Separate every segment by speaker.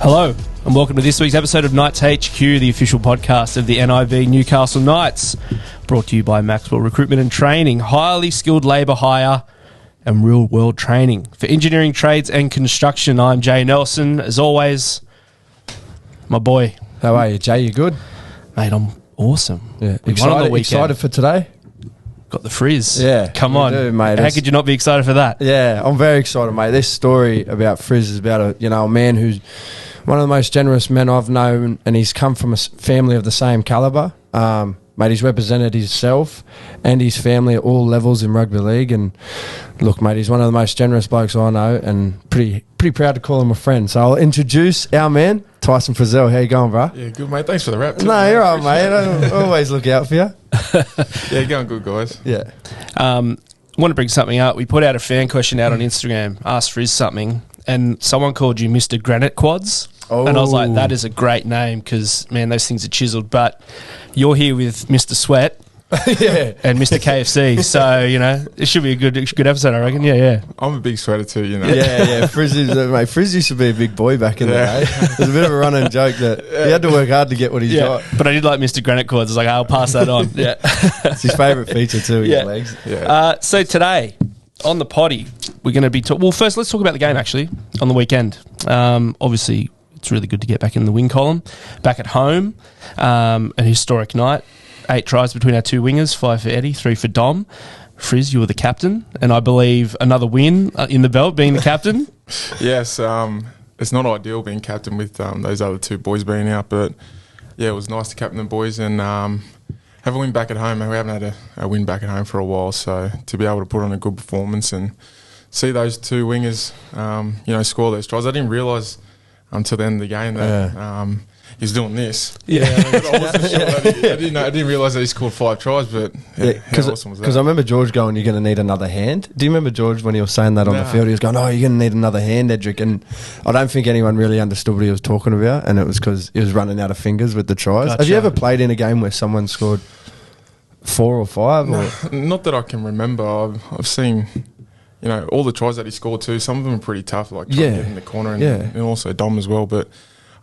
Speaker 1: Hello, and welcome to this week's episode of Knights HQ, the official podcast of the NIV Newcastle Knights. Brought to you by Maxwell Recruitment and Training, highly skilled labour hire and real-world training. For engineering, trades and construction, I'm Jay Nelson. As always, my boy.
Speaker 2: How are you, Jay? You good?
Speaker 1: Mate, I'm awesome.
Speaker 2: Yeah.
Speaker 1: We won on the weekend.
Speaker 2: Excited for today?
Speaker 1: Got the Friz.
Speaker 2: Yeah.
Speaker 1: Come on.
Speaker 2: Do, mate.
Speaker 1: How could you not be excited for that?
Speaker 2: Yeah, I'm very excited, mate. This story about Friz is about a man who's one of the most generous men I've known, and he's come from a family of the same calibre. Mate, he's represented himself and his family at all levels in rugby league. And look, mate, he's one of the most generous blokes I know, and pretty proud to call him a friend. So I'll introduce our man, Tyson Frizell. How you going, bro?
Speaker 3: Yeah, good, mate. Thanks for the rap.
Speaker 2: No, you're right, mate. I always look out for you.
Speaker 3: Yeah, going good, guys.
Speaker 2: Yeah.
Speaker 1: I want to bring something up. We put out a fan question out on Instagram, asked Friz something, and someone called you Mr. Granite Quads.
Speaker 2: Oh.
Speaker 1: And I was like, that is a great name because, man, those things are chiseled. But you're here with Mr. Sweat
Speaker 2: Yeah.
Speaker 1: and Mr. KFC. So, it should be a good episode, I reckon. Yeah.
Speaker 3: I'm a big sweater too,
Speaker 2: Yeah. Frizz used to be a big boy back in the day. There's a bit of a running joke that he had to work hard to get what he's got.
Speaker 1: But I did like Mr. Granite Quads. I was like, I'll pass that on. Yeah.
Speaker 2: It's his favourite feature too, his legs.
Speaker 3: Yeah.
Speaker 1: So today, on the potty, we're going to be... well, first, let's talk about the game, actually, on the weekend. Obviously, it's really good to get back in the wing column. Back at home, an historic night. 8 tries between our two wingers, 5 for Eddie, 3 for Dom. Friz, you were the captain, and I believe another win in the belt being the captain.
Speaker 3: Yes, it's not ideal being captain with those other two boys being out, but yeah, it was nice to captain the boys and have a win back at home. We haven't had a win back at home for a while, so to be able to put on a good performance and see those two wingers, score those tries. I didn't realise until the end of the game that he's doing this.
Speaker 1: Yeah.
Speaker 3: But I wasn't sure I didn't realise that he scored 5 tries, but how awesome was that?
Speaker 2: Because I remember George going, you're going to need another hand. Do you remember George when he was saying that on the field? He was going, oh, you're going to need another hand, Edrick. And I don't think anyone really understood what he was talking about, and it was because he was running out of fingers with the tries.
Speaker 1: Gotcha.
Speaker 2: Have you ever played in a game where someone scored 4 or 5?
Speaker 3: No, not that I can remember. I've seen... all the tries that he scored too, some of them are pretty tough, like trying to get in the corner and also Dom as well. But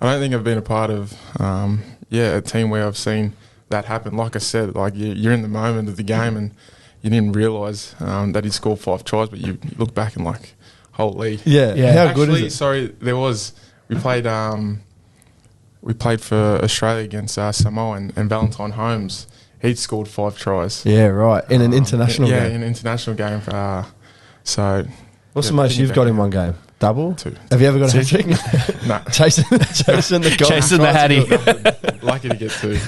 Speaker 3: I don't think I've been a part of, a team where I've seen that happen. Like I said, like you're in the moment of the game and you didn't realise that he scored 5 tries, but you look back and like, holy.
Speaker 2: Yeah. How good is it?
Speaker 3: Sorry, we played for Australia against Samoa and Valentine Holmes. He'd scored 5 tries.
Speaker 2: Yeah, right. In an international game.
Speaker 3: Yeah, in an international game. So,
Speaker 2: what's the most you've got in one game? Double?
Speaker 3: 2.
Speaker 2: Have you ever got a hat-trick?
Speaker 3: No.
Speaker 2: Chasing the goal.
Speaker 1: Chasing the hattie.
Speaker 3: Lucky to get 2.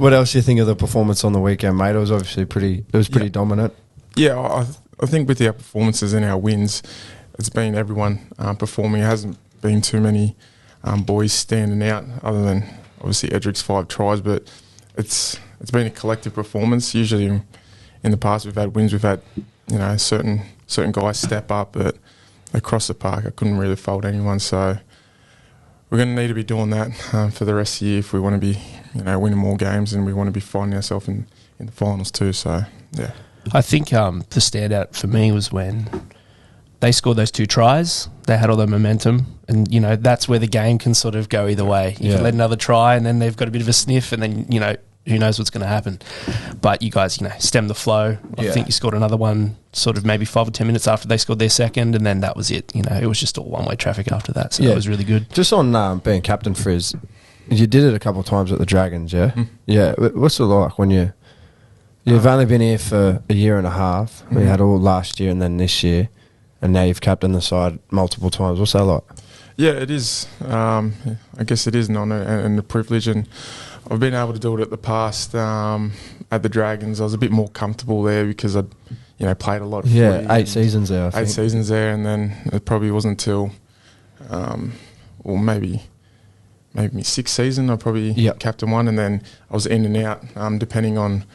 Speaker 2: What else do you think of the performance on the weekend, mate? It was obviously pretty dominant.
Speaker 3: Yeah, I think with our performances and our wins, it's been everyone performing. It hasn't been too many boys standing out other than obviously Edrick's 5 tries, but it's been a collective performance. Usually in the past we've had wins, we've had certain guys step up, but across the park I couldn't really fault anyone. So we're going to need to be doing that for the rest of the year if we want to be winning more games and we want to be finding ourselves in the finals too. So yeah,
Speaker 1: I think the standout for me was when they scored those 2 tries. They had all the momentum, and that's where the game can sort of go either way. You can let another try, and then they've got a bit of a sniff, and then who knows what's going to happen. But you guys, stemmed the flow. I think you scored another one sort of maybe 5 or 10 minutes after they scored their second, and then that was it. It was just all one-way traffic after that, so that was really good.
Speaker 2: Just on being captain, Friz, you did it a couple of times at the Dragons, yeah?
Speaker 3: Mm.
Speaker 2: Yeah. What's it like when you've only been here for a year and a half? We had all last year and then this year, and now you've captained the side multiple times. What's that like?
Speaker 3: Yeah, it is. I guess it is an honour and a privilege, and I've been able to do it at the past at the Dragons. I was a bit more comfortable there because I'd played a lot of footy.
Speaker 2: 8 seasons there, I think.
Speaker 3: 8 seasons there, and then it probably wasn't until maybe my 6th season I probably captained one, and then I was in and out depending on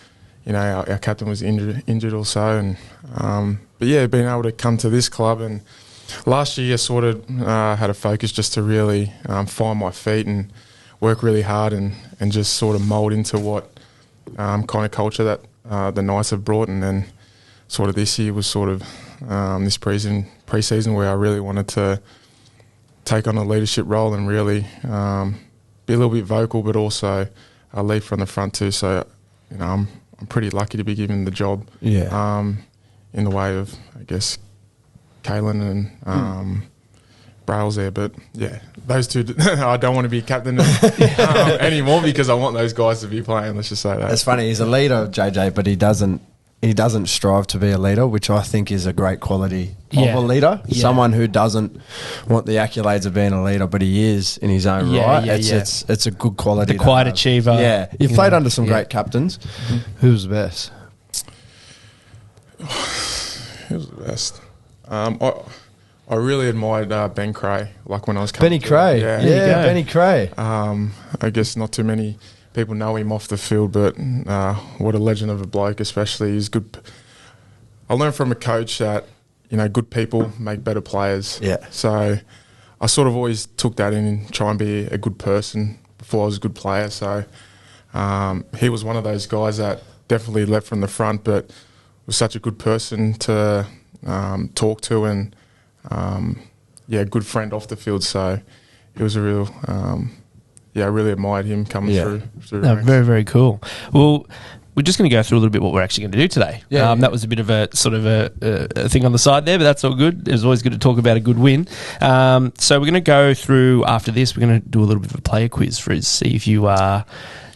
Speaker 3: our captain was injured or so, and but yeah, being able to come to this club, and last year I sort of had a focus just to really find my feet and work really hard and just sort of mould into what kind of culture that the Knights have brought. And then sort of this year was sort of this pre-season where I really wanted to take on a leadership role and really be a little bit vocal, but also lead from the front too. So, I'm pretty lucky to be given the job.
Speaker 2: Yeah.
Speaker 3: In the way of, I guess, Kalen and Braille's there. But yeah, those two, I don't want to be captain anymore because I want those guys to be playing. Let's just say that.
Speaker 2: It's funny. He's a leader, JJ, but he doesn't strive to be a leader, which I think is a great quality of a leader. Yeah. Someone who doesn't want the accolades of being a leader, but he is in his own right. It's a good quality.
Speaker 1: The quiet achiever.
Speaker 2: Yeah. You've played under some great captains. Mm-hmm. Who's the best?
Speaker 3: Who's the best? I really admired Ben Cray, like when I was coming
Speaker 2: Benny Cray. Yeah, Benny Cray.
Speaker 3: I guess not too many people know him off the field, but what a legend of a bloke, especially. He's good. I learned from a coach that, good people make better players.
Speaker 2: Yeah.
Speaker 3: So I sort of always took that in and try and be a good person before I was a good player. So he was one of those guys that definitely led from the front, but was such a good person to talk to and, a good friend off the field. So it was a real... I really admired him coming through.
Speaker 1: No, very, very cool. Well, we're just going to go through a little bit what we're actually going to do today. That was a bit of a sort of a thing on the side there, but that's all good. It's always good to talk about a good win. So we're going to go through, after this, we're going to do a little bit of a player quiz, Friz, see if you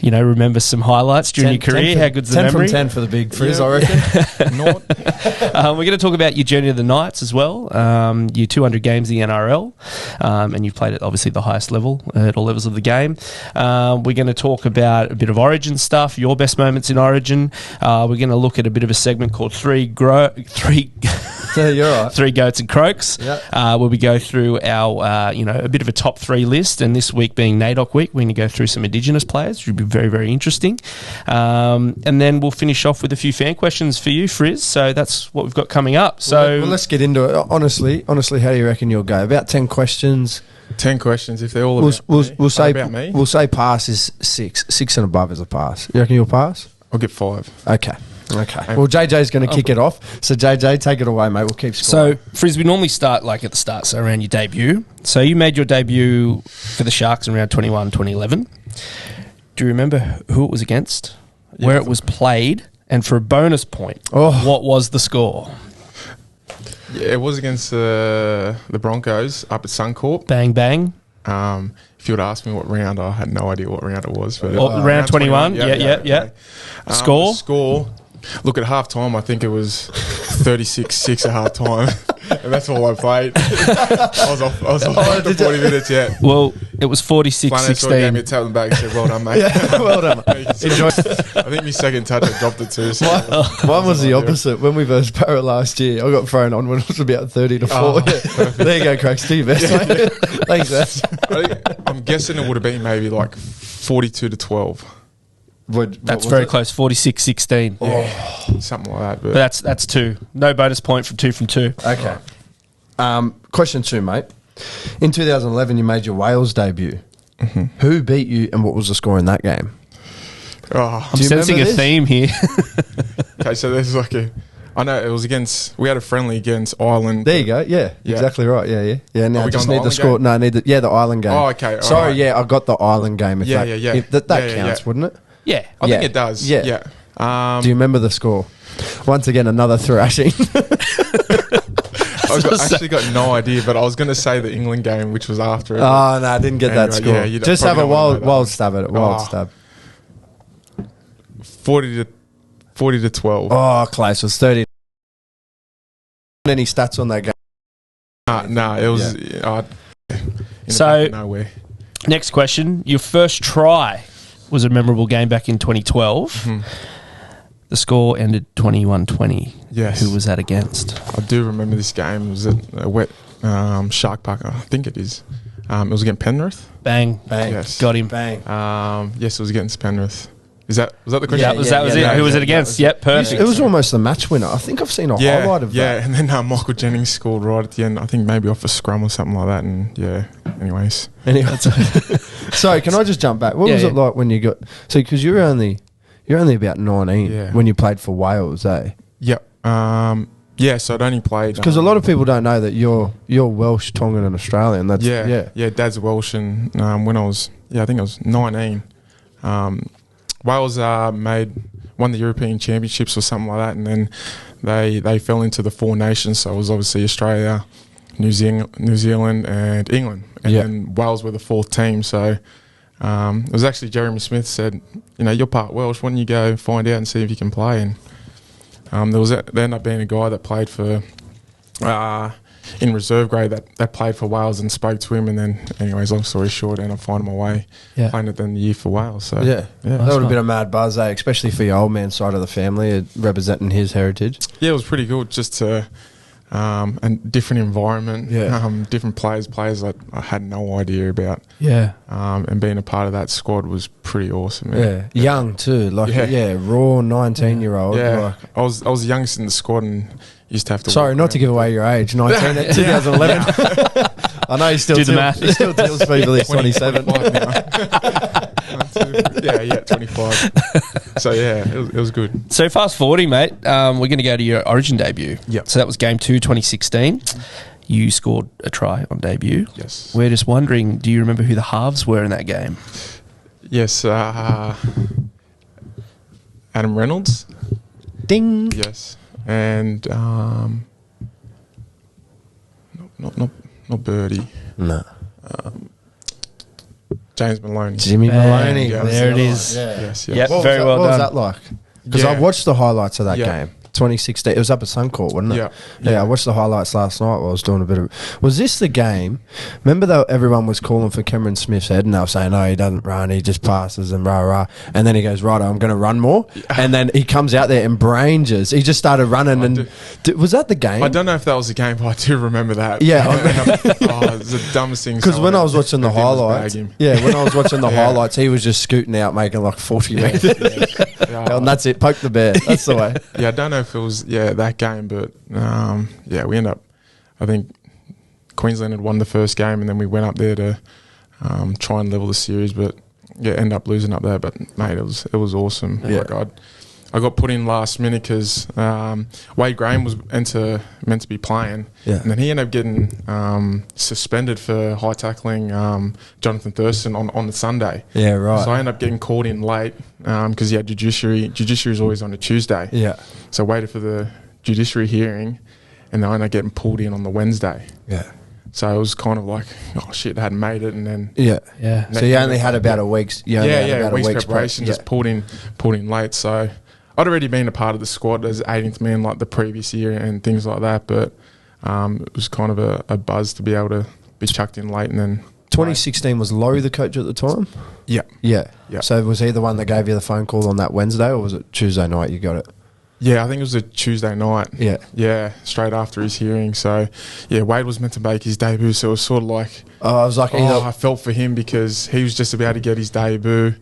Speaker 1: remember some highlights during your career. How good's the memory?
Speaker 2: 10 from 10 for the big Friz, I reckon.
Speaker 1: We're going to talk about your journey to the Knights as well, your 200 games in the NRL, and you've played at obviously the highest level, at all levels of the game. We're going to talk about a bit of Origin stuff, your best moments in Origin. We're going to look at a bit of a segment called Three
Speaker 2: You're right.
Speaker 1: Three Goats and Croaks, where we go through our, a bit of a top 3 list. And this week being NAIDOC week, we're going to go through some Indigenous players, which will be very, very interesting. And then we'll finish off with a few fan questions for you, Friz. So that's what we've got coming up. So
Speaker 2: well, let's get into it. Honestly, how do you reckon you'll go? About 10 questions.
Speaker 3: 10 questions, if they're all about me.
Speaker 2: We'll say pass is 6. 6 and above is a pass. You reckon you'll pass?
Speaker 3: I'll get 5.
Speaker 2: Okay. Well, JJ's going to kick it off. So, JJ, take it away, mate. We'll keep scoring.
Speaker 1: So, Friz, we normally start at the start, so around your debut. So, you made your debut for the Sharks in round 21, 2011. Do you remember who it was against, where it was played, and for a bonus point, what was the score?
Speaker 3: Yeah, it was against the Broncos up at Suncorp.
Speaker 1: Bang, bang.
Speaker 3: If you would ask me what round, I had no idea what round it was. But
Speaker 1: round 21, yeah.
Speaker 3: Score. Look, at half time, I think it was 36-6 at half time. And that's all I played. I was off after 40 minutes,
Speaker 1: Well, it was 46-16.
Speaker 3: Gave me a tap on the back and said, well done, mate.
Speaker 2: Well done, mate.
Speaker 3: Enjoy. I think my second touch, I dropped it too. So
Speaker 2: mine was the opposite. When we versus Parrot last year, I got thrown on when it was about 30-4. There you go, Craigs. Do your best, mate. Thanks,
Speaker 3: I'm guessing it would have been maybe 42-12.
Speaker 1: That's very close, 46-16.
Speaker 3: Yeah, something like that.
Speaker 1: But that's 2. No bonus point from 2 from 2.
Speaker 2: Okay. Question 2, mate. In 2011, you made your Wales debut. Mm-hmm. Who beat you and what was the score in that game?
Speaker 1: I'm sensing a theme here.
Speaker 3: Okay, so there's I know it was we had a friendly against Ireland.
Speaker 2: There you go. Yeah, exactly right. Yeah. Now just need the score. Game? No, the Ireland game.
Speaker 3: Oh, okay.
Speaker 2: Sorry, I got the Ireland game. That counts, wouldn't it?
Speaker 3: Yeah, I think it does. Yeah.
Speaker 2: Do you remember the score? Once again, another thrashing.
Speaker 3: I actually got no idea, but I was going to say the England game, which was after it.
Speaker 2: Oh, no, I didn't get that score. Yeah, just have a wild stab at it. Wild stab.
Speaker 3: 40 to 12.
Speaker 2: Oh, close. It was 30. Any stats on that game?
Speaker 3: No, it was
Speaker 1: so
Speaker 3: nowhere.
Speaker 1: Next question. Your first try was a memorable game back in 2012. Mm-hmm. The score ended 21-20.
Speaker 3: Yes.
Speaker 1: Who was that against?
Speaker 3: I do remember this game. It was at a wet Shark Park. I think it is. It was against Penrith.
Speaker 1: Bang.
Speaker 3: Yes.
Speaker 1: Got him.
Speaker 2: Bang.
Speaker 3: Yes, it was against Penrith. Was that the question?
Speaker 1: Yeah, that was it. Who was it against? Yep, perfect.
Speaker 2: It was almost the match winner. I think I've seen a highlight of that.
Speaker 3: Yeah, and then Michael Jennings scored right at the end. I think maybe off a scrum or something like that. And anyways.
Speaker 2: So can I just jump back? What was it like when you got? So because you're only about 19 when you played for Wales, eh?
Speaker 3: Yep. Yeah, so I'd only played
Speaker 2: Because a lot of people don't know that you're Welsh, Tongan, and Australian. That's
Speaker 3: Dad's Welsh, and when I was I think I was 19. Wales won the European Championships or something like that, and then they fell into the Four Nations. So it was obviously Australia, New Zealand, and England, and then Wales were the fourth team. So it was actually Jeremy Smith said, you're part Welsh. Why don't you go find out and see if you can play? And there ended up being a guy that played for in reserve grade that played for Wales and spoke to him, and then anyways, long story short, I ended up finding my way playing at the end of the year for Wales. So
Speaker 2: that would have been a mad buzz, especially for your old man side of the family, representing his heritage.
Speaker 3: Yeah, it was pretty good just to and different environment, different players that I had no idea about.
Speaker 1: Yeah.
Speaker 3: And being a part of that squad was pretty awesome.
Speaker 2: Yeah. Young too, raw 19-year-old.
Speaker 3: Yeah.
Speaker 2: Like,
Speaker 3: I was the youngest in the squad and used to have to.
Speaker 2: Sorry, not to give away your age. 19 at 2011. I know he still
Speaker 1: do the math.
Speaker 2: He still deals people. He's 27.
Speaker 3: 25. So it was good.
Speaker 1: So fast forwarding, mate, we're going to go to your Origin debut.
Speaker 3: Yep.
Speaker 1: So that was Game 2, 2016. You scored a try on debut.
Speaker 3: Yes.
Speaker 1: We're just wondering, do you remember who the halves were in that game?
Speaker 3: Yes. Adam Reynolds.
Speaker 2: Ding.
Speaker 3: Yes. And not Birdie.
Speaker 2: No.
Speaker 3: James Maloney.
Speaker 2: Jimmy Maloney.
Speaker 3: Yeah,
Speaker 2: there it
Speaker 3: is.
Speaker 2: Yeah.
Speaker 3: Yes.
Speaker 1: Yep,
Speaker 2: What
Speaker 1: very well
Speaker 2: what
Speaker 1: done.
Speaker 2: was that like? Because I watched the highlights of that game. 2016. It was up at Suncourt, wasn't it? Yeah. I watched the highlights last night while I was doing a bit of... Was this the game? Remember though everyone was calling for Cameron Smith's head and they were saying, he doesn't run, he just passes and rah. And then he goes, right, I'm going to run more. And then he comes out there and branges. He just started running was that the game?
Speaker 3: I don't know if that was the game, but I do remember that.
Speaker 2: Yeah.
Speaker 3: It's the dumbest thing.
Speaker 2: Because when I was watching the highlights... Yeah, when I was watching the highlights, he was just scooting out, making like 40 metres. And that's it. Poke the bear. That's the way.
Speaker 3: Yeah, I don't know if it was that game, but we end up. I think Queensland had won the first game, and then we went up there to try and level the series, but end up losing up there. But mate, it was awesome.
Speaker 2: Yeah.
Speaker 3: Like I got put in last minute because Wade Graham was meant to be playing, and then he ended up getting suspended for high tackling Jonathan Thurston on the Sunday.
Speaker 2: Yeah, right.
Speaker 3: So I ended up getting called in late because he had judiciary. Judiciary is always on a Tuesday.
Speaker 2: Yeah.
Speaker 3: So I waited for the judiciary hearing, and then I ended up getting pulled in on the Wednesday.
Speaker 2: Yeah.
Speaker 3: So it was kind of like, oh shit, I hadn't made it, and then
Speaker 2: So you only had about a week's.
Speaker 3: A week's preparation, just pulled in late. So I'd already been a part of the squad as 18th man like the previous year and things like that, but it was kind of a buzz to be able to be chucked in late and then.
Speaker 2: 2016 was Laurie the coach at the time?
Speaker 3: Yeah.
Speaker 2: So was he the one that gave you the phone call on that Wednesday, or was it Tuesday night you got it?
Speaker 3: Yeah, I think it was a Tuesday night.
Speaker 2: Yeah.
Speaker 3: Yeah, straight after his hearing. So, Wade was meant to make his debut, so it was sort of like...
Speaker 2: I was like...
Speaker 3: I felt for him because he was just about to get his debut,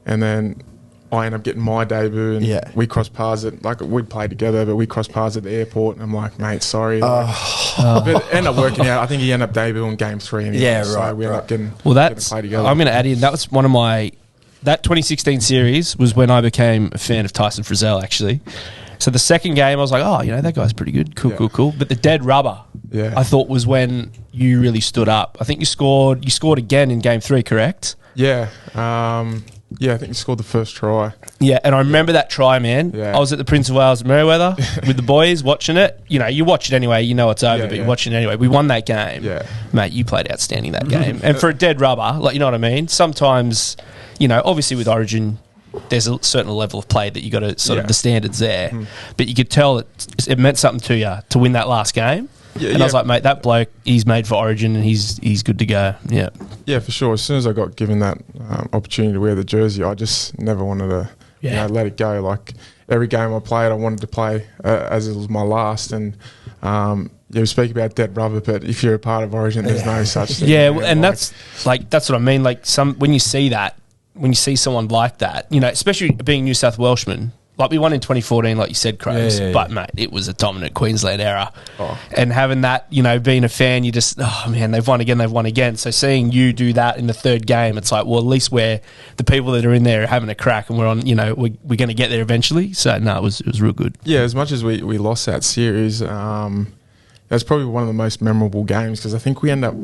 Speaker 3: and then I ended up getting my debut, and we crossed paths we'd played together, but we crossed paths at the airport, and I'm like, mate, sorry. But it ended up working out. I think he ended up debuting Game 3. Anyway, so we ended up getting to play together.
Speaker 1: I'm going to add in, that was one of my... That 2016 series was when I became a fan of Tyson Frizell, actually. So the second game, I was like, that guy's pretty good. Cool. But the dead rubber, I thought, was when you really stood up. I think you scored again in Game 3, correct?
Speaker 3: Yeah. I think you scored the first try.
Speaker 1: Yeah, and I remember that try, man. Yeah. I was at the Prince of Wales at Merewether with the boys watching it. You watch it anyway. You know it's over, but you watch it anyway. We won that game. Yeah. Mate, you played outstanding that game. And for a dead rubber, you know what I mean? Sometimes, obviously with Origin, there's a certain level of play that you got to sort of the standards there. But you could tell it meant something to you to win that last game. Yeah, and I was like, mate, that bloke, he's made for Origin and he's good to go. Yeah. Yeah,
Speaker 3: for sure. As soon as I got given that opportunity to wear the jersey, I just never wanted to let it go. Like every game I played, I wanted to play as it was my last. And we speak about dead rubber, but if you're a part of Origin, there's no such thing.
Speaker 1: Yeah, and that's what I mean. Like when you see that, when you see someone like that, especially being New South Welshman, Like, we won in 2014, like you said, Crows.
Speaker 2: Yeah.
Speaker 1: But, mate, it was a dominant Queensland era. And having that, you know, being a fan, you just, oh, man, they've won again. So seeing you do that in the third game, it's like, well, at least we're the people that are in there having a crack, and we're on, you know, we're going to get there eventually. So, no, it was real good.
Speaker 3: Yeah, as much as we lost that series, that's probably one of the most memorable games because I think we end up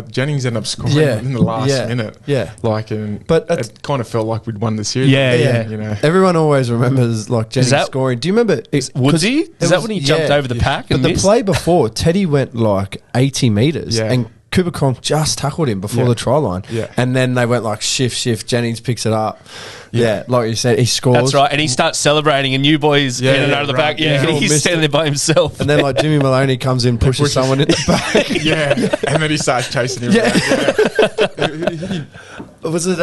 Speaker 3: Jennings ended up scoring in the last minute.
Speaker 2: Yeah,
Speaker 3: But it kind of felt like we'd won the series.
Speaker 1: Yeah.
Speaker 3: You know,
Speaker 2: everyone always remembers like Jennings scoring. Do you remember?
Speaker 1: Woodsy? Is that when he jumped over the pack?
Speaker 2: But the play before, Teddy went like 80 metres and Cooper Cronk just tackled him before the try line.
Speaker 3: Yeah.
Speaker 2: And then they went like shift. Jennings picks it up. Yeah, like you said, he scores.
Speaker 1: That's right. And he starts celebrating, and you boys in and out of the back. Yeah, he's standing there by himself.
Speaker 2: And then like Jimmy Maloney comes in, pushes someone in the back.
Speaker 3: And then he starts chasing him.
Speaker 2: Was it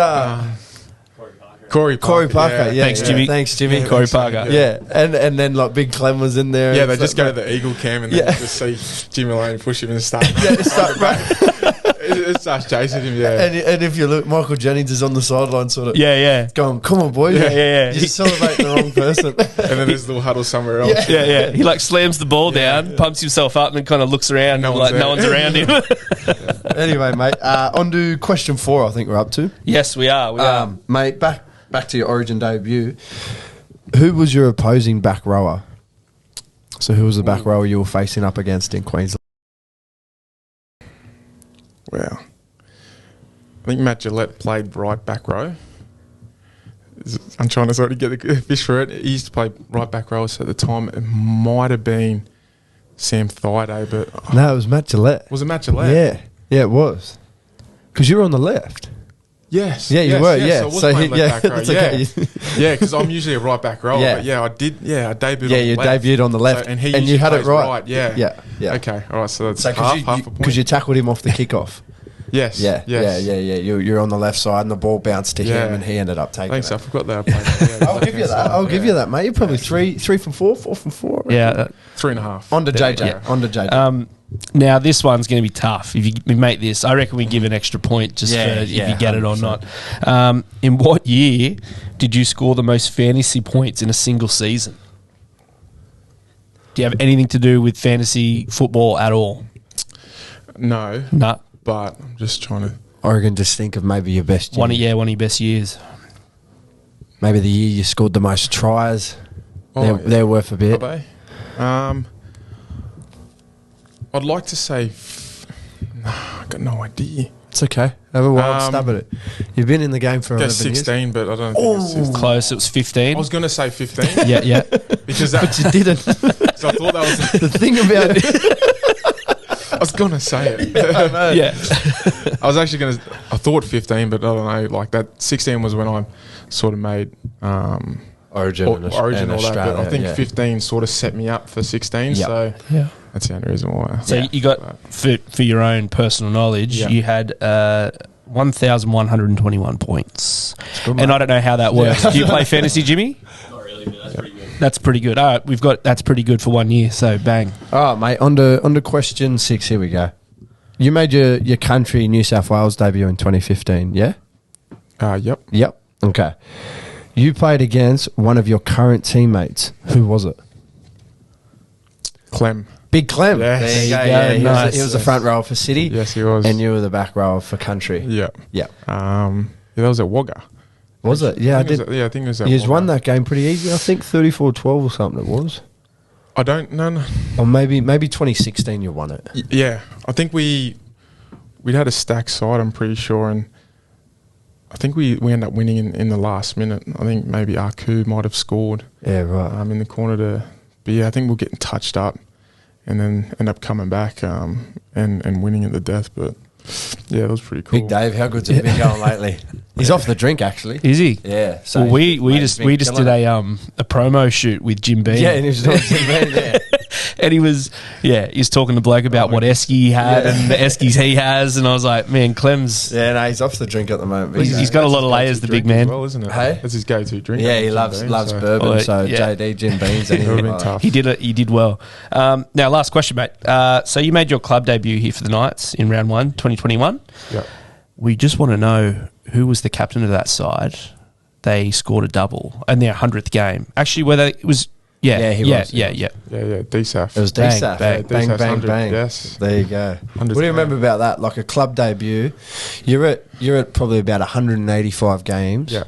Speaker 3: Corey Parker?
Speaker 2: Yeah.
Speaker 1: Thanks, Jimmy.
Speaker 2: Thanks, Jimmy.
Speaker 1: Yeah, Corey Parker.
Speaker 2: Yeah. And then like Big Clem was in there.
Speaker 3: Yeah, they just go to the Eagle cam and then just see Jimmy Maloney push him and start. It starts chasing him. Yeah.
Speaker 2: And if you look, Michael Jennings is on the sideline, sort of. Going, come on, boys.
Speaker 1: Yeah.
Speaker 2: You're celebrating the wrong person.
Speaker 3: And then there's a little huddle somewhere else.
Speaker 1: Yeah. He like slams the ball down, pumps himself up, and then kind of looks around. No one's around him.
Speaker 2: Anyway, mate. On to question 4. I think we're up to.
Speaker 1: Yes, we are.
Speaker 2: Mate. Back to your Origin debut. Who was your opposing back rower? So who was the back rower you were facing up against in Queensland?
Speaker 3: Wow. I think Matt Gillette played right back row. I'm trying to sort of get the fish for it. He used to play right back row, so at the time it might have been Sam Thaiday, but...
Speaker 2: No, it was Matt Gillette.
Speaker 3: Was it Matt Gillette?
Speaker 2: Yeah, it was. Because you were on the left.
Speaker 3: Yes.
Speaker 2: Yeah, you were, yeah.
Speaker 3: So I was playing left back row.
Speaker 2: Okay.
Speaker 3: Yeah, because I'm usually a right back row.
Speaker 2: Yeah.
Speaker 3: But I did. Yeah, I debuted on the left.
Speaker 2: Yeah, you debuted on the left.
Speaker 3: So, and he
Speaker 2: you had it right.
Speaker 3: Yeah.
Speaker 2: Yeah.
Speaker 3: Okay, all right, so that's half a point.
Speaker 2: Because you tackled him off the kickoff.
Speaker 3: Yes.
Speaker 2: Yeah. You're on the left side and the ball bounced to him and he ended up taking
Speaker 3: Thanks,
Speaker 2: it.
Speaker 3: I forgot that I played that.
Speaker 2: I'll give you that. I'll give you that, mate. You're probably 3 from 4, 4 from 4.
Speaker 1: Yeah.
Speaker 3: 3.5.
Speaker 2: On to JJ.
Speaker 1: Now, this one's going to be tough. If you make this, I reckon we give an extra point just for if you get 100%. It or not. In what year did you score the most fantasy points in a single season? Do you have anything to do with fantasy football at all?
Speaker 3: No. But I'm just trying to...
Speaker 2: Oregon, just think of maybe your best year.
Speaker 1: One of your best years.
Speaker 2: Maybe the year you scored the most tries. They're worth a bit.
Speaker 3: Are they? I'd like to say... I got no idea.
Speaker 2: It's okay. Have a wild stab at it. You've been in the game for 11 years.
Speaker 3: 16, but I don't think it's 16.
Speaker 1: Close. It was 15.
Speaker 3: I was going to say 15.
Speaker 1: Yeah.
Speaker 3: Because that,
Speaker 2: but you didn't.
Speaker 3: So I thought that was...
Speaker 2: The thing about it...
Speaker 3: I was going to say it.
Speaker 1: Yeah.
Speaker 3: I was actually going to... I thought 15, but I don't know. Like that 16 was when I sort of made...
Speaker 2: Origin and
Speaker 3: all
Speaker 2: Australia,
Speaker 3: that. But I think 15 sort of set me up for 16.
Speaker 2: Yep.
Speaker 3: So that's the only reason why.
Speaker 1: So you got, for your own personal knowledge, you had 1,121 points.
Speaker 2: Good,
Speaker 1: and I don't know how that works. Do you play fantasy, Jimmy?
Speaker 4: Not really, but that's pretty good.
Speaker 1: That's pretty good. All right, that's pretty good for 1 year. So bang.
Speaker 2: All right, mate. On to question 6. Here we go. You made your country New South Wales debut in 2015. Yeah.
Speaker 3: Yep.
Speaker 2: Okay. You played against one of your current teammates. Who was it?
Speaker 3: Clem.
Speaker 2: Big Clem.
Speaker 3: Yes.
Speaker 2: There you go.
Speaker 1: Yeah,
Speaker 2: He
Speaker 1: nice.
Speaker 2: was the front rower for City.
Speaker 3: Yes, he was.
Speaker 2: And you were the back rower for country.
Speaker 3: Yeah.
Speaker 2: Yeah.
Speaker 3: That was at Wagga.
Speaker 2: Was it? Yeah, I did.
Speaker 3: I think it was at
Speaker 2: You
Speaker 3: Wagga.
Speaker 2: won that game pretty easy. I think 34-12 or something it was.
Speaker 3: I don't know.
Speaker 2: Or maybe 2016 you won it.
Speaker 3: Yeah. I think we'd had a stacked side, I'm pretty sure, and I think we ended up winning in the last minute. I think maybe Aku might have scored.
Speaker 2: Yeah, right.
Speaker 3: In the corner but I think we're getting touched up and then end up coming back and winning at the death. But yeah, that was pretty cool.
Speaker 2: Big Dave, how good's it been going lately? He's off the drink, actually.
Speaker 1: Is he?
Speaker 2: Yeah.
Speaker 1: So well, we just did a promo shoot with Jim Beam.
Speaker 2: Yeah, and he was doing Jim Beam, yeah.
Speaker 1: And he was talking to Bloke about what esky he had and the eskies he has, and I was like, man, Clem's...
Speaker 2: Yeah, no, he's off the drink at the moment.
Speaker 1: He's got a lot of layers, the big man.
Speaker 3: Well, isn't it?
Speaker 2: Hey?
Speaker 3: That's his go-to drink.
Speaker 2: Yeah, he loves bourbon, so JD, Jim Beam's...
Speaker 3: It would have been tough.
Speaker 1: He did well. Now, last question, mate. So you made your club debut here for the Knights in round 1, 2021.
Speaker 3: Yeah.
Speaker 1: We just want to know who was the captain of that side they scored a double in their 100th game. Actually, whether it was
Speaker 2: Yeah, he was.
Speaker 1: yeah.
Speaker 3: DSAF.
Speaker 2: It was
Speaker 1: Bang,
Speaker 2: DSAF.
Speaker 1: bang.
Speaker 2: Bang, bang,
Speaker 3: 100,
Speaker 2: bang.
Speaker 3: yes.
Speaker 2: There you go. What do you remember about that? Like a club debut, you're at probably about 185 games.
Speaker 3: Yeah.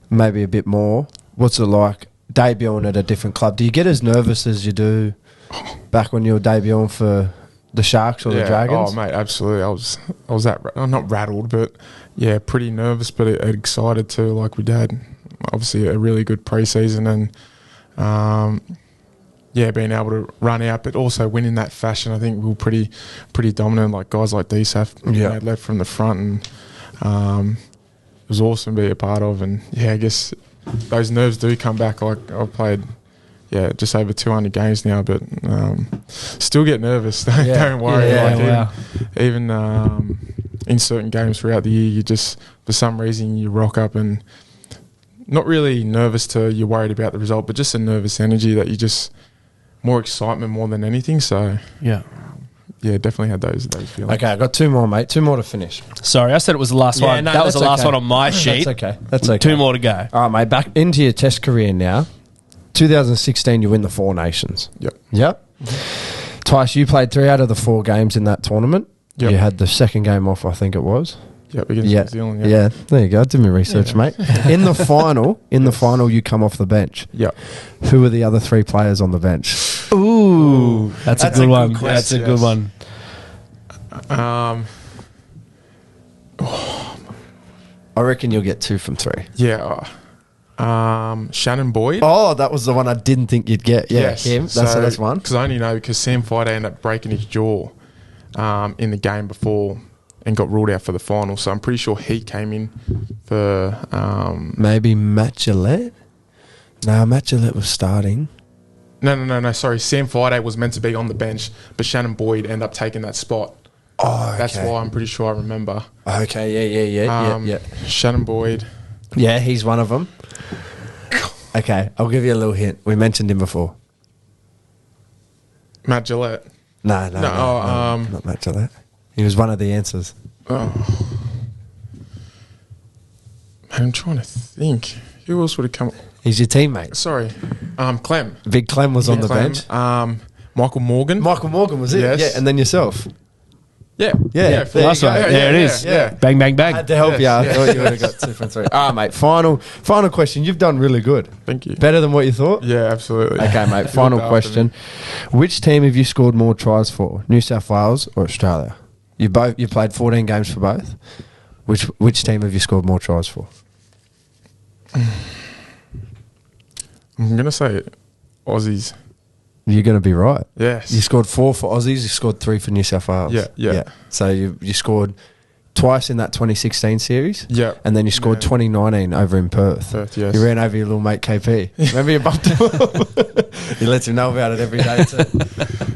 Speaker 2: Maybe a bit more. What's it like debuting at a different club? Do you get as nervous as you do back when you were debuting for the Sharks or the Dragons?
Speaker 3: Oh, mate, absolutely. I was not rattled, but yeah, pretty nervous, but excited too. Like we'd had obviously a really good preseason and being able to run out, but also win in that fashion. I think we were pretty dominant. Like guys like DSAF, led from the front, and it was awesome to be a part of. And I guess those nerves do come back. Like I've played, just over 200 games now, but still get nervous. Don't worry. Even in certain games throughout the year, you just for some reason you rock up and not really nervous to you're worried about the result, but just a nervous energy that you just more excitement more than anything. So definitely had those feelings.
Speaker 2: Okay, I got two more, mate. Two more to finish.
Speaker 1: Sorry, I said it was the last one.
Speaker 2: No,
Speaker 1: that was the last
Speaker 2: okay.
Speaker 1: one on my sheet.
Speaker 2: That's okay.
Speaker 1: Two more to go.
Speaker 2: All right, mate. Back into your Test career now. 2016, you win the Four Nations. Yep. Twice, you played 3 out of the 4 games in that tournament.
Speaker 3: Yep.
Speaker 2: You had the second game off, I think it was.
Speaker 3: Yep, against New Zealand.
Speaker 2: Yeah, there you go. Did my research, mate. In the final, you come off the bench.
Speaker 3: Yep.
Speaker 2: Who were the other 3 players on the bench?
Speaker 1: Ooh, that's a good one. That's a good one.
Speaker 2: I reckon you'll get 2 from 3.
Speaker 3: Yeah. Shannon Boyd.
Speaker 2: Oh, that was the one I didn't think you'd get. Yeah,
Speaker 3: yes.
Speaker 2: him. That's one.
Speaker 3: Because I only know because Sam Friday ended up breaking his jaw in the game before and got ruled out for the final. So I'm pretty sure he came in for...
Speaker 2: maybe Matt Gillette? No, Matt Gillette was starting.
Speaker 3: No. Sorry, Sam Friday was meant to be on the bench, but Shannon Boyd ended up taking that spot.
Speaker 2: Oh, okay.
Speaker 3: That's why I'm pretty sure I remember.
Speaker 2: Okay, yeah.
Speaker 3: Shannon Boyd.
Speaker 2: Yeah, he's one of them. Okay, I'll give you a little hint. We mentioned him before.
Speaker 3: Matt Gillette.
Speaker 2: No, not Matt Gillette. He was one of the answers.
Speaker 3: Oh. Man, I'm trying to think. Who else would have come?
Speaker 2: He's your teammate.
Speaker 3: Sorry. Clem.
Speaker 2: Big Clem was on the bench.
Speaker 3: Michael Morgan.
Speaker 2: Michael Morgan was it?
Speaker 3: Yes.
Speaker 2: Yeah, and then yourself.
Speaker 3: Yeah.
Speaker 1: Last one. There it is.
Speaker 3: Yeah.
Speaker 1: Bang, bang, bang.
Speaker 2: I had to help you. I thought you would have got 2 from 3. Mate, final question. You've done really good.
Speaker 3: Thank you.
Speaker 2: Better than what you thought?
Speaker 3: Yeah, absolutely.
Speaker 2: Okay, mate, final question. Which team have you scored more tries for? New South Wales or Australia? You played 14 games for both. Which team have you scored more tries for?
Speaker 3: I'm going to say Aussies.
Speaker 2: You're going to be right.
Speaker 3: Yes.
Speaker 2: You scored 4 for Aussies. You scored 3 for New South Wales.
Speaker 3: Yeah.
Speaker 2: So you scored twice in that 2016 series.
Speaker 3: Yeah.
Speaker 2: And then you scored 2019 over in Perth.
Speaker 3: Yes.
Speaker 2: You ran over your little mate KP. Remember you bumped him up? You let him know about it every day too.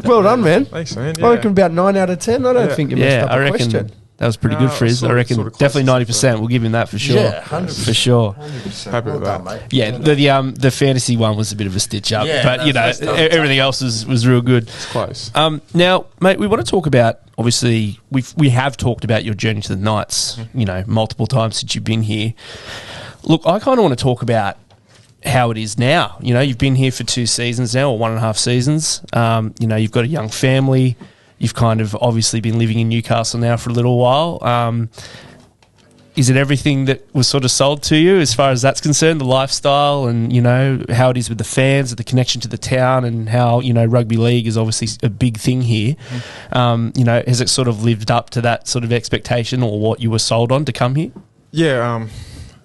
Speaker 2: Well done, man.
Speaker 3: Thanks, man.
Speaker 2: I reckon about 9 out of 10. I don't think you messed up a question.
Speaker 1: That was pretty good, Friz. I reckon definitely 90%. We'll give him that for sure.
Speaker 2: Yeah, 100%.
Speaker 1: For sure.
Speaker 2: 100%.
Speaker 3: Happy
Speaker 2: Well
Speaker 3: with
Speaker 2: done,
Speaker 3: that.
Speaker 2: mate.
Speaker 1: Yeah, the fantasy one was a bit of a stitch up,
Speaker 2: Yeah,
Speaker 1: but everything else was real good.
Speaker 3: It's close.
Speaker 1: Now, mate, we want to talk about. Obviously, we have talked about your journey to the Knights. Multiple times since you've been here. Look, I kind of want to talk about how it is now. You've been here for 2 seasons now, or 1.5 seasons. You've got a young family. You've kind of obviously been living in Newcastle now for a little while. Is it everything that was sort of sold to you as far as that's concerned, the lifestyle and, how it is with the fans, the connection to the town and how, rugby league is obviously a big thing here. Has it sort of lived up to that sort of expectation or what you were sold on to come here?
Speaker 3: Yeah,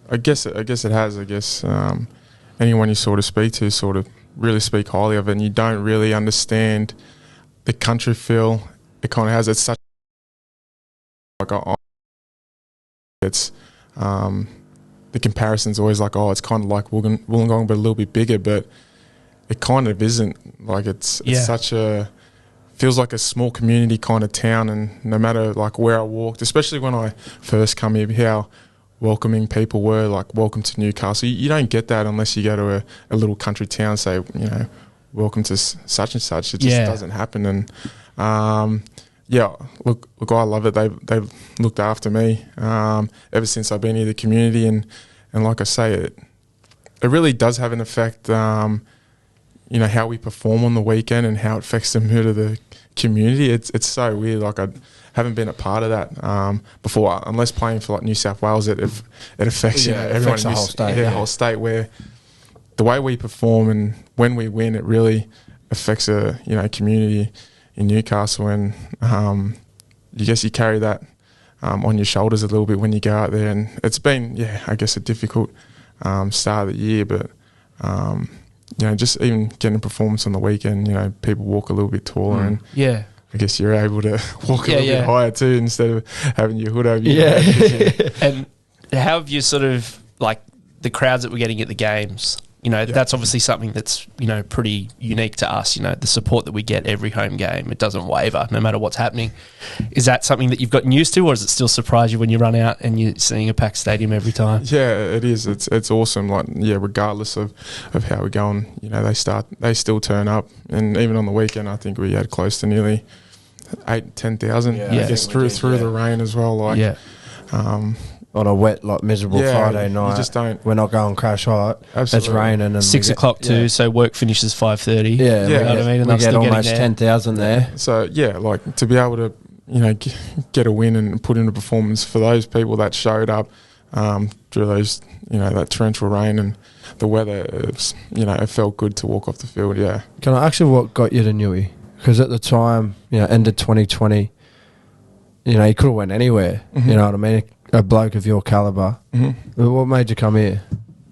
Speaker 3: I guess it has. I guess anyone you sort of speak to sort of really speak highly of it, and you don't really understand the country feel it kind of has. It's such it's the comparison's always like, it's kind of like Wollongong but a little bit bigger, but it kind of isn't. Like it's such a feels like a small community kind of town, and no matter like where I walked, especially when I first come here, how welcoming people were, like welcome to Newcastle. You don't get that unless you go to a little country town, say welcome to such and such. It just doesn't happen. And look, I love it. They've looked after me ever since I've been here, the community, and And like I say, it really does have an effect, how we perform on the weekend and how it affects the mood of the community. It's so weird. Like, I haven't been a part of that before, unless playing for like New South Wales. It affects everyone
Speaker 2: affects the whole state.
Speaker 3: The whole state, where the way we perform and when we win, it really affects a community in Newcastle. And you guess you carry that on your shoulders a little bit when you go out there. And it's been I guess a difficult start of the year, but just even getting a performance on the weekend, people walk a little bit taller and I guess you're able to walk a little bit higher too, instead of having your hood over your head.
Speaker 1: And how have you sort of, like, the crowds that we're getting at the games, that's obviously something that's, pretty unique to us, the support that we get every home game. It doesn't waver no matter what's happening. Is that something that you've gotten used to, or does it still surprise you when you run out and you're seeing a packed stadium every time?
Speaker 3: Yeah, it is. It's awesome. Like, regardless of how we're going, they still turn up. And even on the weekend, I think we had close to nearly 10,000. I guess through the rain as well. Like,
Speaker 2: on a wet, like, miserable Friday night,
Speaker 3: you just don't.
Speaker 2: We're not going crash hot.
Speaker 3: Absolutely.
Speaker 2: It's raining, and
Speaker 1: 6 o'clock too. So work finishes 5:30.
Speaker 2: You know
Speaker 1: what I mean. And
Speaker 2: we get
Speaker 1: still
Speaker 2: almost 10,000 there.
Speaker 3: So like, to be able to get a win and put in a performance for those people that showed up through those that torrential rain and the weather, it felt good to walk off the field. Yeah.
Speaker 2: Can I ask you what got you to Newey? Because at the time, end of 2020, you could have went anywhere.
Speaker 3: Mm-hmm.
Speaker 2: You know what I mean? A bloke of your calibre.
Speaker 3: Mm-hmm.
Speaker 2: What made you come here?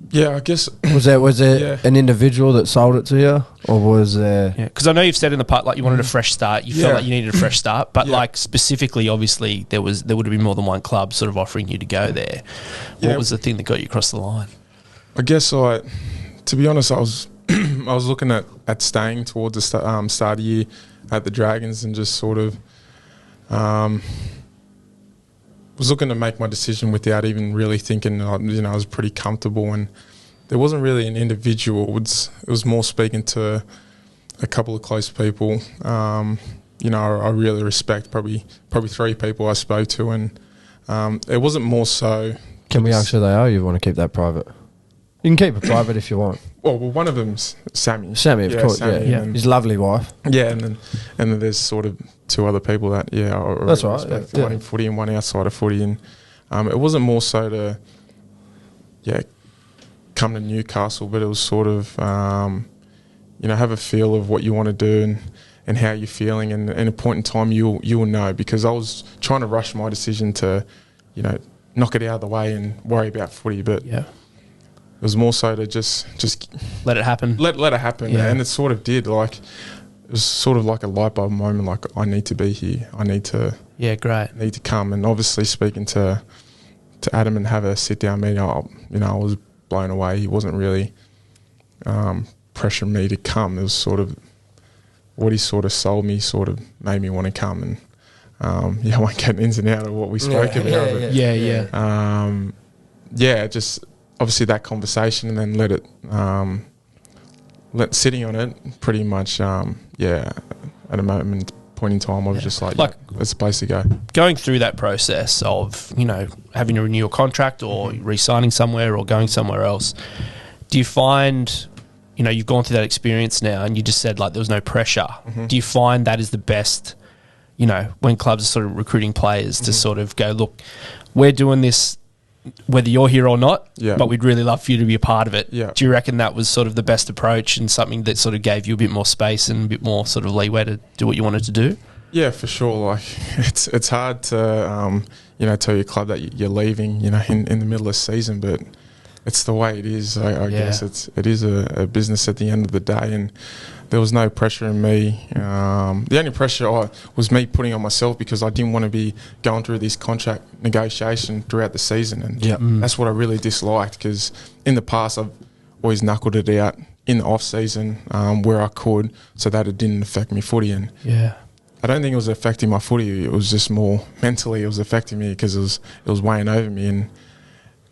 Speaker 3: Yeah, I guess
Speaker 2: was there an individual that sold it to you, or was there?
Speaker 1: Yeah, because I know you've said in the part, like, you wanted a fresh start. You felt like you needed a fresh start, but like, specifically, obviously, there would have been more than one club sort of offering you to go there. What was the thing that got you across the line?
Speaker 3: I guess to be honest, I was I was looking at staying towards the start of the year at the Dragons, and just sort of was looking to make my decision without even really thinking. I was pretty comfortable, and there wasn't really an individual. It was more speaking to a couple of close people. I really respect probably 3 people I spoke to, and it wasn't more so.
Speaker 2: Can we ask who they are? You want to keep that private? You can keep it private if you want.
Speaker 3: Well, one of them's Sammy.
Speaker 2: Sammy, of course,
Speaker 3: Sammy,
Speaker 2: yeah. His lovely wife.
Speaker 3: Yeah, and then there's sort of 2 other people that I
Speaker 2: that's right.
Speaker 3: respect. One in footy and one outside of footy, and it wasn't more so to come to Newcastle, but it was sort of have a feel of what you want to do and how you're feeling, and at a point in time you will know, because I was trying to rush my decision to knock it out of the way and worry about footy, but it was more so to just
Speaker 1: let it happen.
Speaker 3: Let it happen, and it sort of did. Like, it was sort of like a light bulb moment. Like, I need to be here. I need to.
Speaker 1: Yeah, great.
Speaker 3: Need to come, and obviously speaking to Adam and have a sit down meeting. I was blown away. He wasn't really pressuring me to come. It was sort of what he sort of sold me. Sort of made me want to come, and I won't get ins and out of what we spoke about. Just. Obviously that conversation, and then let sitting on it pretty much, at a point in time, I was just like, it's a place to go.
Speaker 1: Going through that process of, having to renew a contract or re-signing somewhere or going somewhere else, do you find, you've gone through that experience now, and you just said, like, there was no pressure. Do you find that is the best, when clubs are sort of recruiting players to sort of go, look, we're doing this whether you're here or not, but we'd really love for you to be a part of it. Do you reckon that was sort of the best approach and something that sort of gave you a bit more space and a bit more sort of leeway to do what you wanted to do?
Speaker 3: Yeah, for sure. Like, it's hard to tell your club that you're leaving, in the middle of the season, but it's the way it is. I guess it is a business at the end of the day, and there was no pressure in me. The only pressure was me putting on myself, because I didn't want to be going through this contract negotiation throughout the season, and that's what I really disliked, because in the past I've always knuckled it out in the off season where I could, so that it didn't affect me footy. And I don't think it was affecting my footy. It was just more mentally it was affecting me, because it was weighing over me, and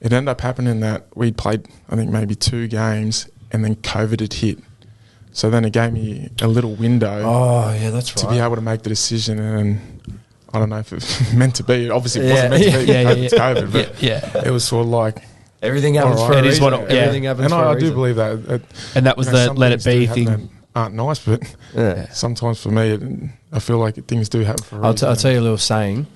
Speaker 3: it ended up happening that we played, I think, maybe 2 games, and then COVID had hit. So then it gave me a little window.
Speaker 2: Oh, yeah, that's right.
Speaker 3: To be able to make the decision, and I don't know if it's meant to be. Obviously, it wasn't meant to be. It's COVID, but it was sort of like
Speaker 2: Everything happens
Speaker 3: All
Speaker 2: for
Speaker 3: right.
Speaker 2: a
Speaker 1: It is
Speaker 2: reason.
Speaker 1: what- yeah.
Speaker 2: Everything happens
Speaker 3: And
Speaker 2: for a
Speaker 3: I do
Speaker 2: reason.
Speaker 3: believe that.
Speaker 1: And that was the
Speaker 3: some
Speaker 1: let it
Speaker 3: things
Speaker 1: be
Speaker 3: do happen
Speaker 1: thing.
Speaker 3: that aren't nice, but
Speaker 2: Yeah.
Speaker 3: sometimes for me, I feel like things do happen for a reason.
Speaker 2: I'll tell you a little saying.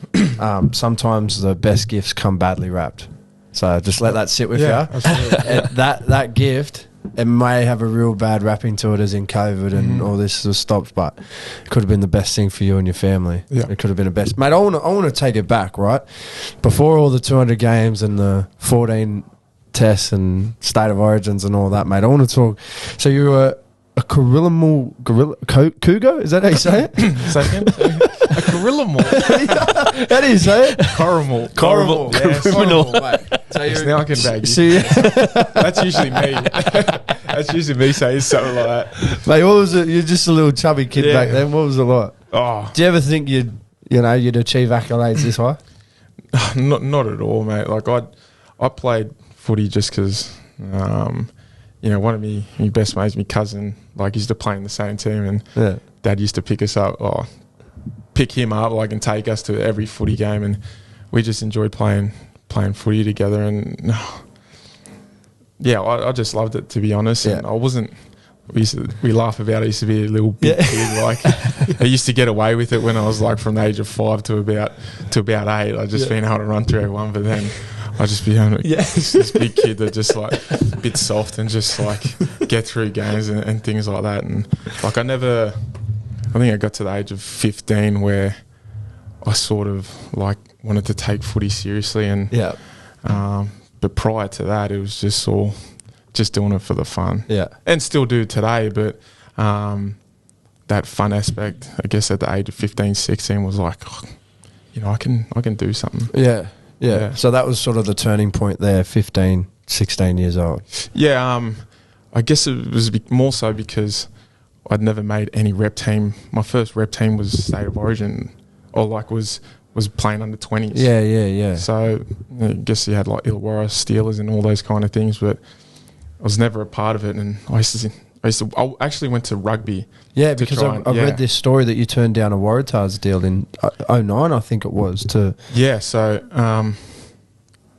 Speaker 2: Sometimes the best gifts come badly wrapped. So just let that sit with
Speaker 3: Yeah,
Speaker 2: you.
Speaker 3: absolutely.
Speaker 2: And that gift, it may have a real bad wrapping to it as in COVID and all this was stopped, but it could have been the best thing for you and your family.
Speaker 3: Yeah.
Speaker 2: It could have been the best. Mate, I want to take it back, right? Before all the 200 games and the 14 tests and state of origins and all that, mate, I want to talk. So you were a gorilla, cougar? Is that how you say it?
Speaker 3: Second, a gorilla mole.
Speaker 2: How do you say it?
Speaker 3: Coramal.
Speaker 2: Coramal.
Speaker 3: Yes.
Speaker 2: Coramal, mate. So
Speaker 3: It's now I can bag you.
Speaker 2: See,
Speaker 3: That's usually me. That's usually me saying something like that.
Speaker 2: mate, what was it? You're just a little chubby kid
Speaker 3: Yeah.
Speaker 2: back then. What was it like?
Speaker 3: Oh,
Speaker 2: Do you ever think you'd achieve accolades this high?
Speaker 3: not at all, mate. Like I played footy just because, one of me best mates, my cousin, like used to play in the same team, and
Speaker 2: Yeah.
Speaker 3: Dad used to pick him up, like, and take us to every footy game, and we just enjoyed playing footy together, and yeah, I just loved it, to be honest.
Speaker 2: Yeah.
Speaker 3: And I wasn't. We laugh about it. I used to be a little big kid. Like I used to get away with it when I was like from the age of 5 to about 8. I just been able to run through everyone, but then I just became this big kid that just like a bit soft and just like get through games and things like that. And like I think I got to the age of 15 where I sort of like wanted to take footy seriously, and
Speaker 2: Yeah.
Speaker 3: but prior to that, it was just all just doing it for the fun.
Speaker 2: Yeah.
Speaker 3: And still do today, but that fun aspect, I guess at the age of 15, 16 was like, I can do something.
Speaker 2: Yeah. Yeah.
Speaker 3: Yeah.
Speaker 2: So that was sort of the turning point there, 15, 16 years old.
Speaker 3: Yeah, I guess it was more so because I'd never made any rep team. My first rep team was State of Origin, or like was playing under 20s.
Speaker 2: Yeah.
Speaker 3: So I guess you had like Illawarra Steelers and all those kind of things, but I was never a part of it. And I actually went to rugby.
Speaker 2: Yeah,
Speaker 3: to
Speaker 2: because
Speaker 3: try
Speaker 2: I read this story that you turned down a Waratahs deal in 09, I think it was.
Speaker 3: Yeah, so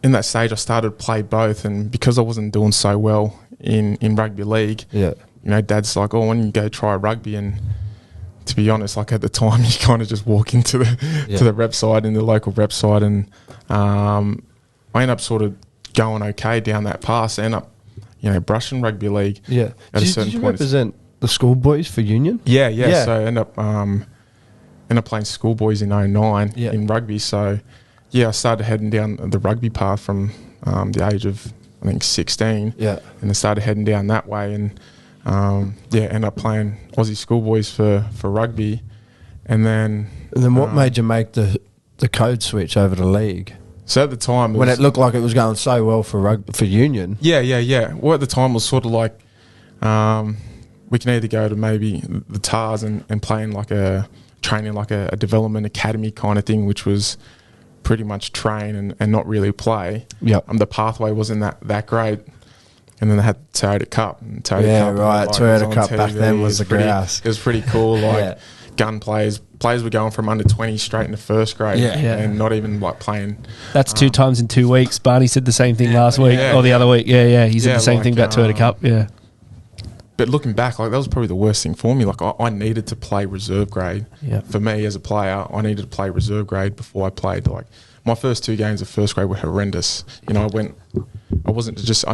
Speaker 3: in that stage I started to play both, and because I wasn't doing so well in rugby league,
Speaker 2: Yeah.
Speaker 3: Dad's like, why don't you go try rugby? And to be honest, like at the time, you kind of just walk into the rep side, in the local rep side, and I ended up sort of going okay down that path. I ended up, brushing rugby league.
Speaker 2: Yeah.
Speaker 3: At a
Speaker 2: Did
Speaker 3: certain
Speaker 2: you
Speaker 3: point.
Speaker 2: represent the schoolboys for Union?
Speaker 3: Yeah. So I ended up playing schoolboys in 09
Speaker 2: Yeah.
Speaker 3: in rugby. So yeah, I started heading down the rugby path from the age of, I think, 16.
Speaker 2: Yeah.
Speaker 3: And I started heading down that way, and ended up playing Aussie schoolboys for rugby. And then
Speaker 2: what made you make the code switch over to league?
Speaker 3: So at the time,
Speaker 2: When it looked like it was going so well for Union.
Speaker 3: Yeah. Well, at the time, it was sort of like we can either go to maybe the TARS and play in like training like a development academy kind of thing, which was pretty much train and not really play.
Speaker 2: Yep.
Speaker 3: The pathway wasn't that great. And then they had Toyota Cup. And Toyota Cup,
Speaker 2: right.
Speaker 3: like,
Speaker 2: Toyota
Speaker 3: was on
Speaker 2: Cup back
Speaker 3: TV.
Speaker 2: then was the
Speaker 3: pretty,
Speaker 2: grass.
Speaker 3: It was pretty cool. Like
Speaker 2: Yeah.
Speaker 3: gun players were going from under 20 straight into first grade.
Speaker 2: Yeah.
Speaker 1: Yeah.
Speaker 3: And not even like playing.
Speaker 1: That's 2 times in 2 weeks. Barney said the same thing last week or the other week. Yeah. He said
Speaker 3: Yeah,
Speaker 1: the same
Speaker 3: like,
Speaker 1: thing about Toyota Cup. Yeah.
Speaker 3: But looking back, like that was probably the worst thing for me. Like I needed to play reserve grade.
Speaker 1: Yeah.
Speaker 3: For me as a player, I needed to play reserve grade before I played. Like my first 2 games of first grade were horrendous. I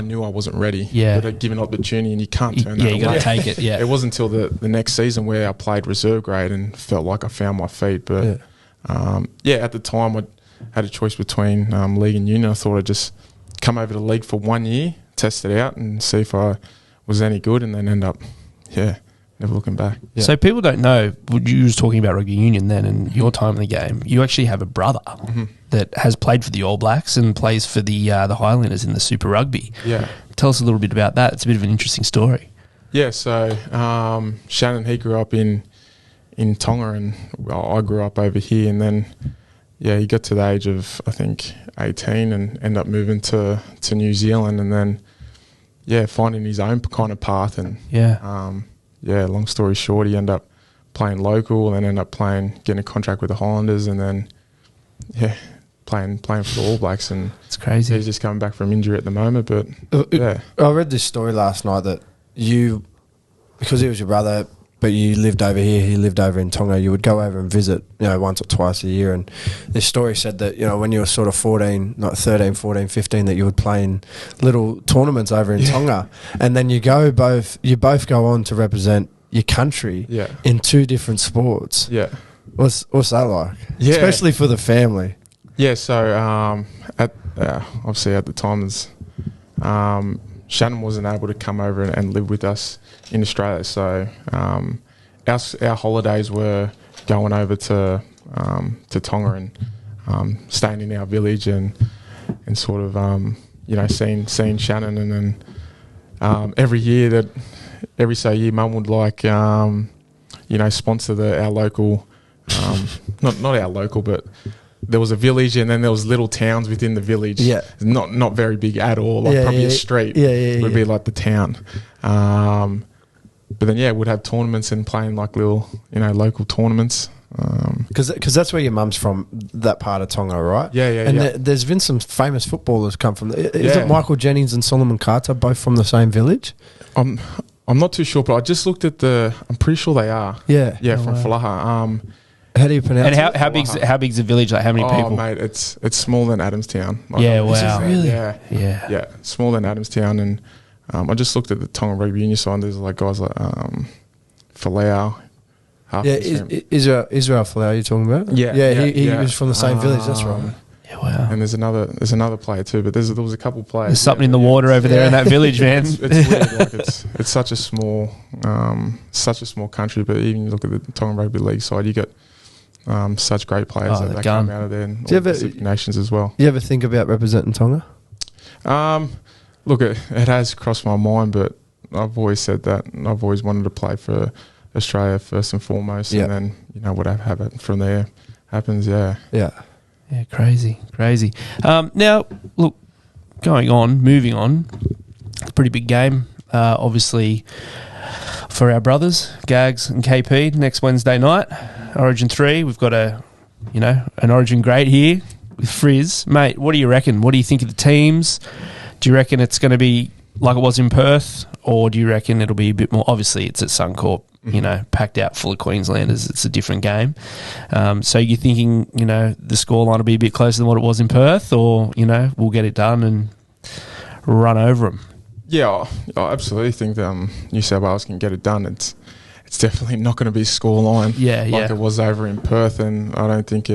Speaker 3: knew I wasn't ready.
Speaker 1: Yeah.
Speaker 3: But given opportunity, and you can't turn that
Speaker 1: Yeah, you got
Speaker 3: away.
Speaker 1: to take it. Yeah.
Speaker 3: It wasn't until the next season where I played reserve grade and felt like I found my feet. But at the time I had a choice between league and union. I thought I'd just come over to league for 1 year, test it out, and see if I was any good, and then end up, never looking back.
Speaker 2: Yeah.
Speaker 1: So people don't know, you was talking about rugby union then and your time in the game. You actually have a brother that has played for the All Blacks and plays for the Highlanders in the Super Rugby.
Speaker 3: Yeah.
Speaker 1: Tell us a little bit about that. It's a bit of an interesting story.
Speaker 3: Yeah, so Shannon, he grew up in Tonga, and I grew up over here, and then he got to the age of, I think, 18 and ended up moving to New Zealand, and then finding his own kind of path, and long story short, he ended up playing local and then ended up getting a contract with the Highlanders, and then playing for the All Blacks, and
Speaker 1: It's crazy.
Speaker 3: he's just coming back from injury at the moment. But yeah,
Speaker 2: I read this story last night that you, because he was your brother, but you lived over here, he lived over in Tonga, you would go over and visit, once or twice a year. And this story said that, when you were sort of 14, like 13, 14, 15, that you would play in little tournaments over in Tonga. And then you both go on to represent your country in 2 different sports.
Speaker 3: Yeah.
Speaker 2: What's that like?
Speaker 3: Yeah.
Speaker 2: Especially for the family.
Speaker 3: Yeah, so obviously at the time, Shannon wasn't able to come over and live with us in Australia. So our holidays were going over to Tonga and staying in our village and sort of seeing Shannon, and then every so year Mum would like sponsor our local not our local, but there was a village and then there was little towns within the village.
Speaker 2: Yeah.
Speaker 3: Not very big at all. Like probably a street would be like the town. But then we'd have tournaments and playing like little local tournaments.
Speaker 2: Because that's where your mum's from, that part of Tonga, right?
Speaker 3: Yeah.
Speaker 2: And there's been some famous footballers come from there. Isn't Michael Jennings and Solomon Carter both from the same village?
Speaker 3: I'm not too sure, but I just looked at I'm pretty sure they are.
Speaker 2: Yeah.
Speaker 3: Yeah, from Falaha.
Speaker 2: How do you pronounce it?
Speaker 1: And how big's the village? Like how many people?
Speaker 3: Oh, mate, it's smaller than Adamstown. Like,
Speaker 1: Yeah, wow.
Speaker 2: Really?
Speaker 3: Yeah, smaller than Adamstown. And I just looked at the Tonga Rugby Union side, and there's like guys like Falau.
Speaker 2: Israel Folau you're talking about?
Speaker 3: Yeah,
Speaker 2: he was from the same village, that's right.
Speaker 1: Yeah, wow.
Speaker 3: And there's another player too, but there was a couple players.
Speaker 1: There's something in the water over there in that village, man.
Speaker 3: It's weird. Like it's such a small country, but even you look at the Tonga Rugby League side, you get such great players that come out of there, and all the Pacific nations as well.
Speaker 2: You ever think about representing Tonga?
Speaker 3: Look, it has crossed my mind, but I've always said that, and I've always wanted to play for Australia first and foremost, and then whatever happens from there happens. Yeah.
Speaker 1: Yeah, crazy. Now, look, moving on, it's a pretty big game, obviously, for our brothers, Gags and KP, next Wednesday night, Origin 3. We've got an Origin great here with Friz. Mate, what do you reckon? What do you think of the teams? Do you reckon it's going to be like it was in Perth, or do you reckon it'll be a bit more? Obviously, it's at Suncorp, packed out full of Queenslanders. It's a different game. So you're thinking, the scoreline will be a bit closer than what it was in Perth, or, we'll get it done and run over them?
Speaker 3: Yeah, I absolutely think that New South Wales can get it done. It's definitely not going to be scoreline like it was over in Perth, and I think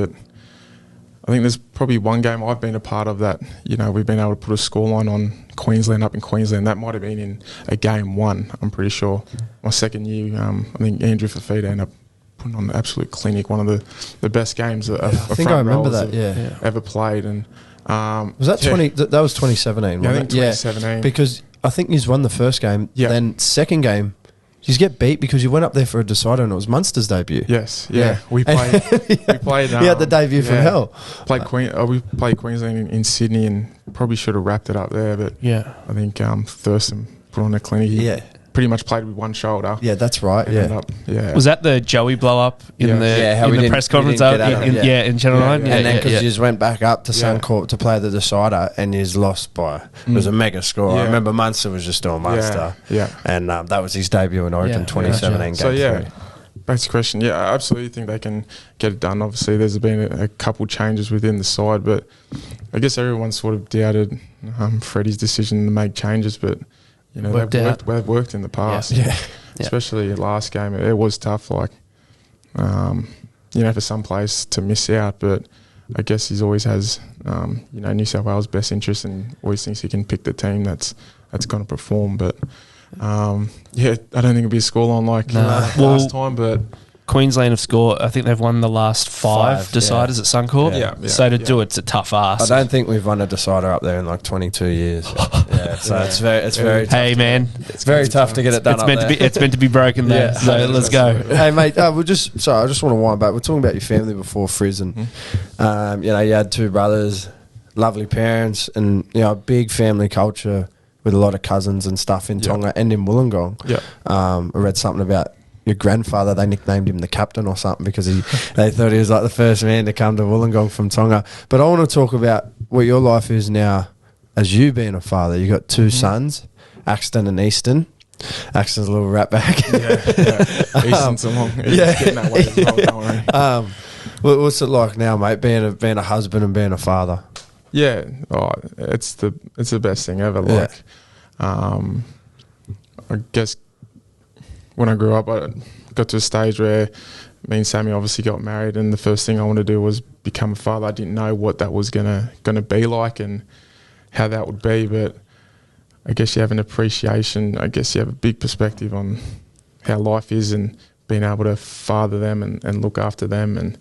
Speaker 3: there's probably one game I've been a part of that, we've been able to put a scoreline on Queensland up in Queensland. That might have been in a game 1, I'm pretty sure. My second year, I think Andrew Fafita ended up putting on an absolute clinic, one of the best games I
Speaker 2: think I remember that,
Speaker 3: ever played. And
Speaker 2: was that 20? That was 2017.
Speaker 3: Yeah, I think 2017.
Speaker 2: Because I think he's won the first game.
Speaker 3: Yeah.
Speaker 2: Then second game, you get beat because you went up there for a decider and it was Munster's debut.
Speaker 3: Yes, we played. We played.
Speaker 2: He had the debut from hell.
Speaker 3: We played Queensland in Sydney and probably should have wrapped it up there, but I think Thurston put on a clinic. He pretty much played with one shoulder.
Speaker 2: Yeah, that's right.
Speaker 1: Was that the Joey blow up in the press conference in Channel 9?
Speaker 2: And then because you just went back up to Suncorp to play the decider and he's lost by, it was a mega score. I remember Munster was just doing Munster. And that was his debut in Origin 2017 game 3.
Speaker 3: Back to the question, I absolutely think they can get it done. Obviously, there's been a couple changes within the side, but I guess everyone sort of doubted Freddie's decision to make changes, but they've worked in the past. Especially last game. It was tough, like, for some players to miss out, but I guess he always has, New South Wales' best interest and always thinks he can pick the team that's going to perform. But, I don't think it'll be a scoreline like last time, but
Speaker 1: Queensland have scored. I think they've won the last five deciders at Suncorp. So to do it's a tough ask.
Speaker 2: I don't think we've won a decider up there in like 22 years. So it's very.
Speaker 1: Hey man,
Speaker 2: it's very tough to get it done.
Speaker 1: It's meant to be broken there. So let's go.
Speaker 2: Hey mate, I just want to wind back. We're talking about your family before, Friz, and you had 2 brothers, lovely parents, and a big family culture with a lot of cousins and stuff in Tonga and in Wollongong. I read something about your grandfather, they nicknamed him the captain or something because they thought he was like the first man to come to Wollongong from Tonga. But I want to talk about what your life is now as you being a father. You got two sons, Axton and Easton. Axton's a little rat bag.
Speaker 3: Easton's along. He's getting that way as well, don't worry.
Speaker 2: What's it like now, mate, being a husband and being a father?
Speaker 3: Yeah, it's the best thing ever. Like, I guess when I grew up, I got to a stage where me and Sammy obviously got married, and the first thing I wanted to do was become a father. I didn't know what that was gonna be like and how that would be, but I guess you have an appreciation. I guess you have a big perspective on how life is and being able to father them and look after them. And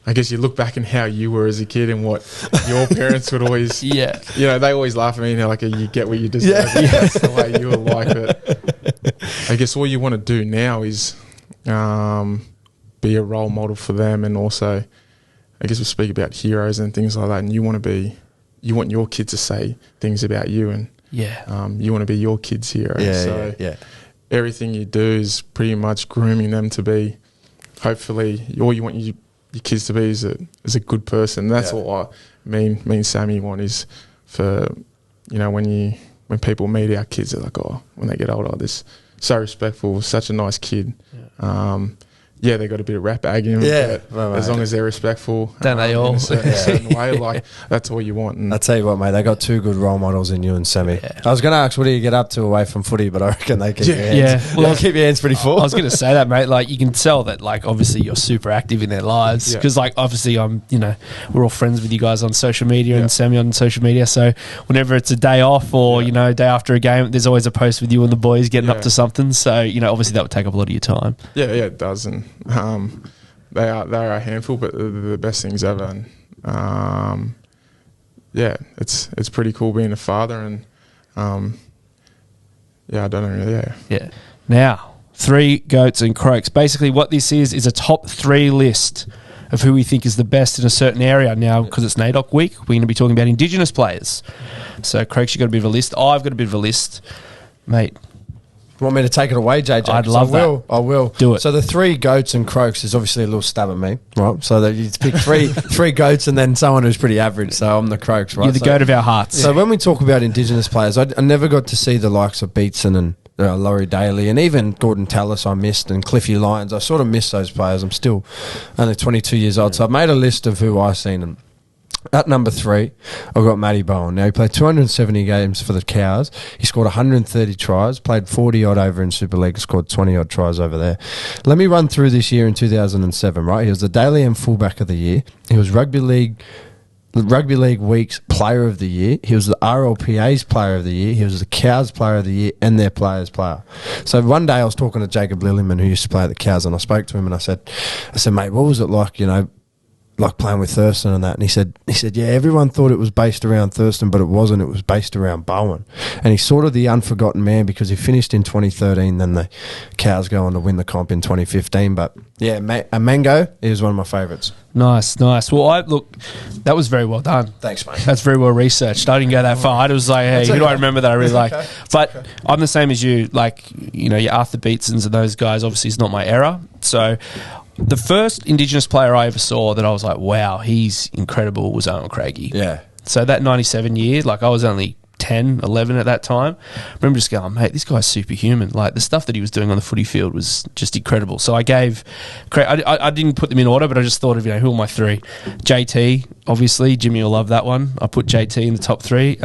Speaker 3: I guess you look back and how you were as a kid and what your parents would always, you know, they always laugh at me and they're like, you get what you deserve. Yeah. That's the way you were like it. I guess all you want to do now is be a role model for them, and also, I guess we speak about heroes and things like that, and you want your kids to say things about you, and you want to be your kids' hero. Everything you do is pretty much grooming them to be, hopefully, all you want your kids to be is a good person. That's all me and Sammy want, is for, you know, when people meet our kids, they're like, oh, when they get older, this so respectful, such a nice kid. They got a bit of rap bag in them, but as long as they're respectful,
Speaker 1: don't they all?
Speaker 3: In a certain way, like, that's all you want. And
Speaker 2: I'll tell you what, mate, they got two good role models in you and Sammy. I was going to ask, what do you get up to away from footy, but I reckon they keep your hands. Well, keep your hands pretty full.
Speaker 1: I was going to say that, mate. Like, you can tell that, like, obviously you're super active in their lives, because, like, obviously we're all friends with you guys on social media and Sammy on social media. So whenever it's a day off or day after a game, there's always a post with you and the boys getting up to something. So obviously that would take up a lot of your time.
Speaker 3: Yeah, it does, and they are a handful, but they're the best things ever. And it's pretty cool being a father, and I don't know really.
Speaker 1: Now, 3 goats and croaks. Basically, what this is a top 3 list of who we think is the best in a certain area. Now, because it's NAIDOC week, we're going to be talking about Indigenous players. So, Croaks, you got a bit of a list. I've got a bit of a list, mate.
Speaker 2: Want me to take it away, JJ?
Speaker 1: I'd love that.
Speaker 2: I will.
Speaker 1: Do it.
Speaker 2: So the 3 goats and croaks is obviously a little stab at me, right? So that you pick three goats and then someone who's pretty average. So I'm the croaks, right?
Speaker 1: You're the goat of our hearts.
Speaker 2: So when we talk about Indigenous players, I never got to see the likes of Beatson and Laurie Daly, and even Gordon Tallis I missed, and Cliffy Lyons. I sort of missed those players. I'm still only 22 years old. So I've made a list of who I've seen, and at number 3, I've got Matty Bowen. Now, he played 270 games for the Cows. He scored 130 tries, played 40-odd over in Super League, scored 20-odd tries over there. Let me run through this year in 2007, right? He was the Daily M fullback of the year. He was Rugby League Week's Player of the Year. He was the RLPA's Player of the Year. He was the Cows Player of the Year and their Players Player. So one day I was talking to Jacob Lilliman, who used to play at the Cows, and I spoke to him and I said, mate, what was it like, like playing with Thurston and that? And he said, yeah, everyone thought it was based around Thurston, but it wasn't. It was based around Bowen. And he's sort of the unforgotten man because he finished in 2013, then the Cows go on to win the comp in 2015. But yeah, Mango is one of my favourites.
Speaker 1: Nice. Well, that was very well done.
Speaker 2: Thanks, mate.
Speaker 1: That's very well researched. I didn't go that far. I was like, hey, who do I remember that I really like? But I'm the same as you. Like, your Arthur Beatsons and those guys, obviously, is not my era. So the first Indigenous player I ever saw that I was like, wow, he's incredible, was Owen Craigie.
Speaker 2: Yeah.
Speaker 1: So that 97 year, like, I was only 10, 11 at that time. I remember just going, mate, this guy's superhuman. Like, the stuff that he was doing on the footy field was just incredible. So I gave I didn't put them in order, but I just thought of, who are my 3? JT, obviously. Jimmy will love that one. I put JT in the top 3.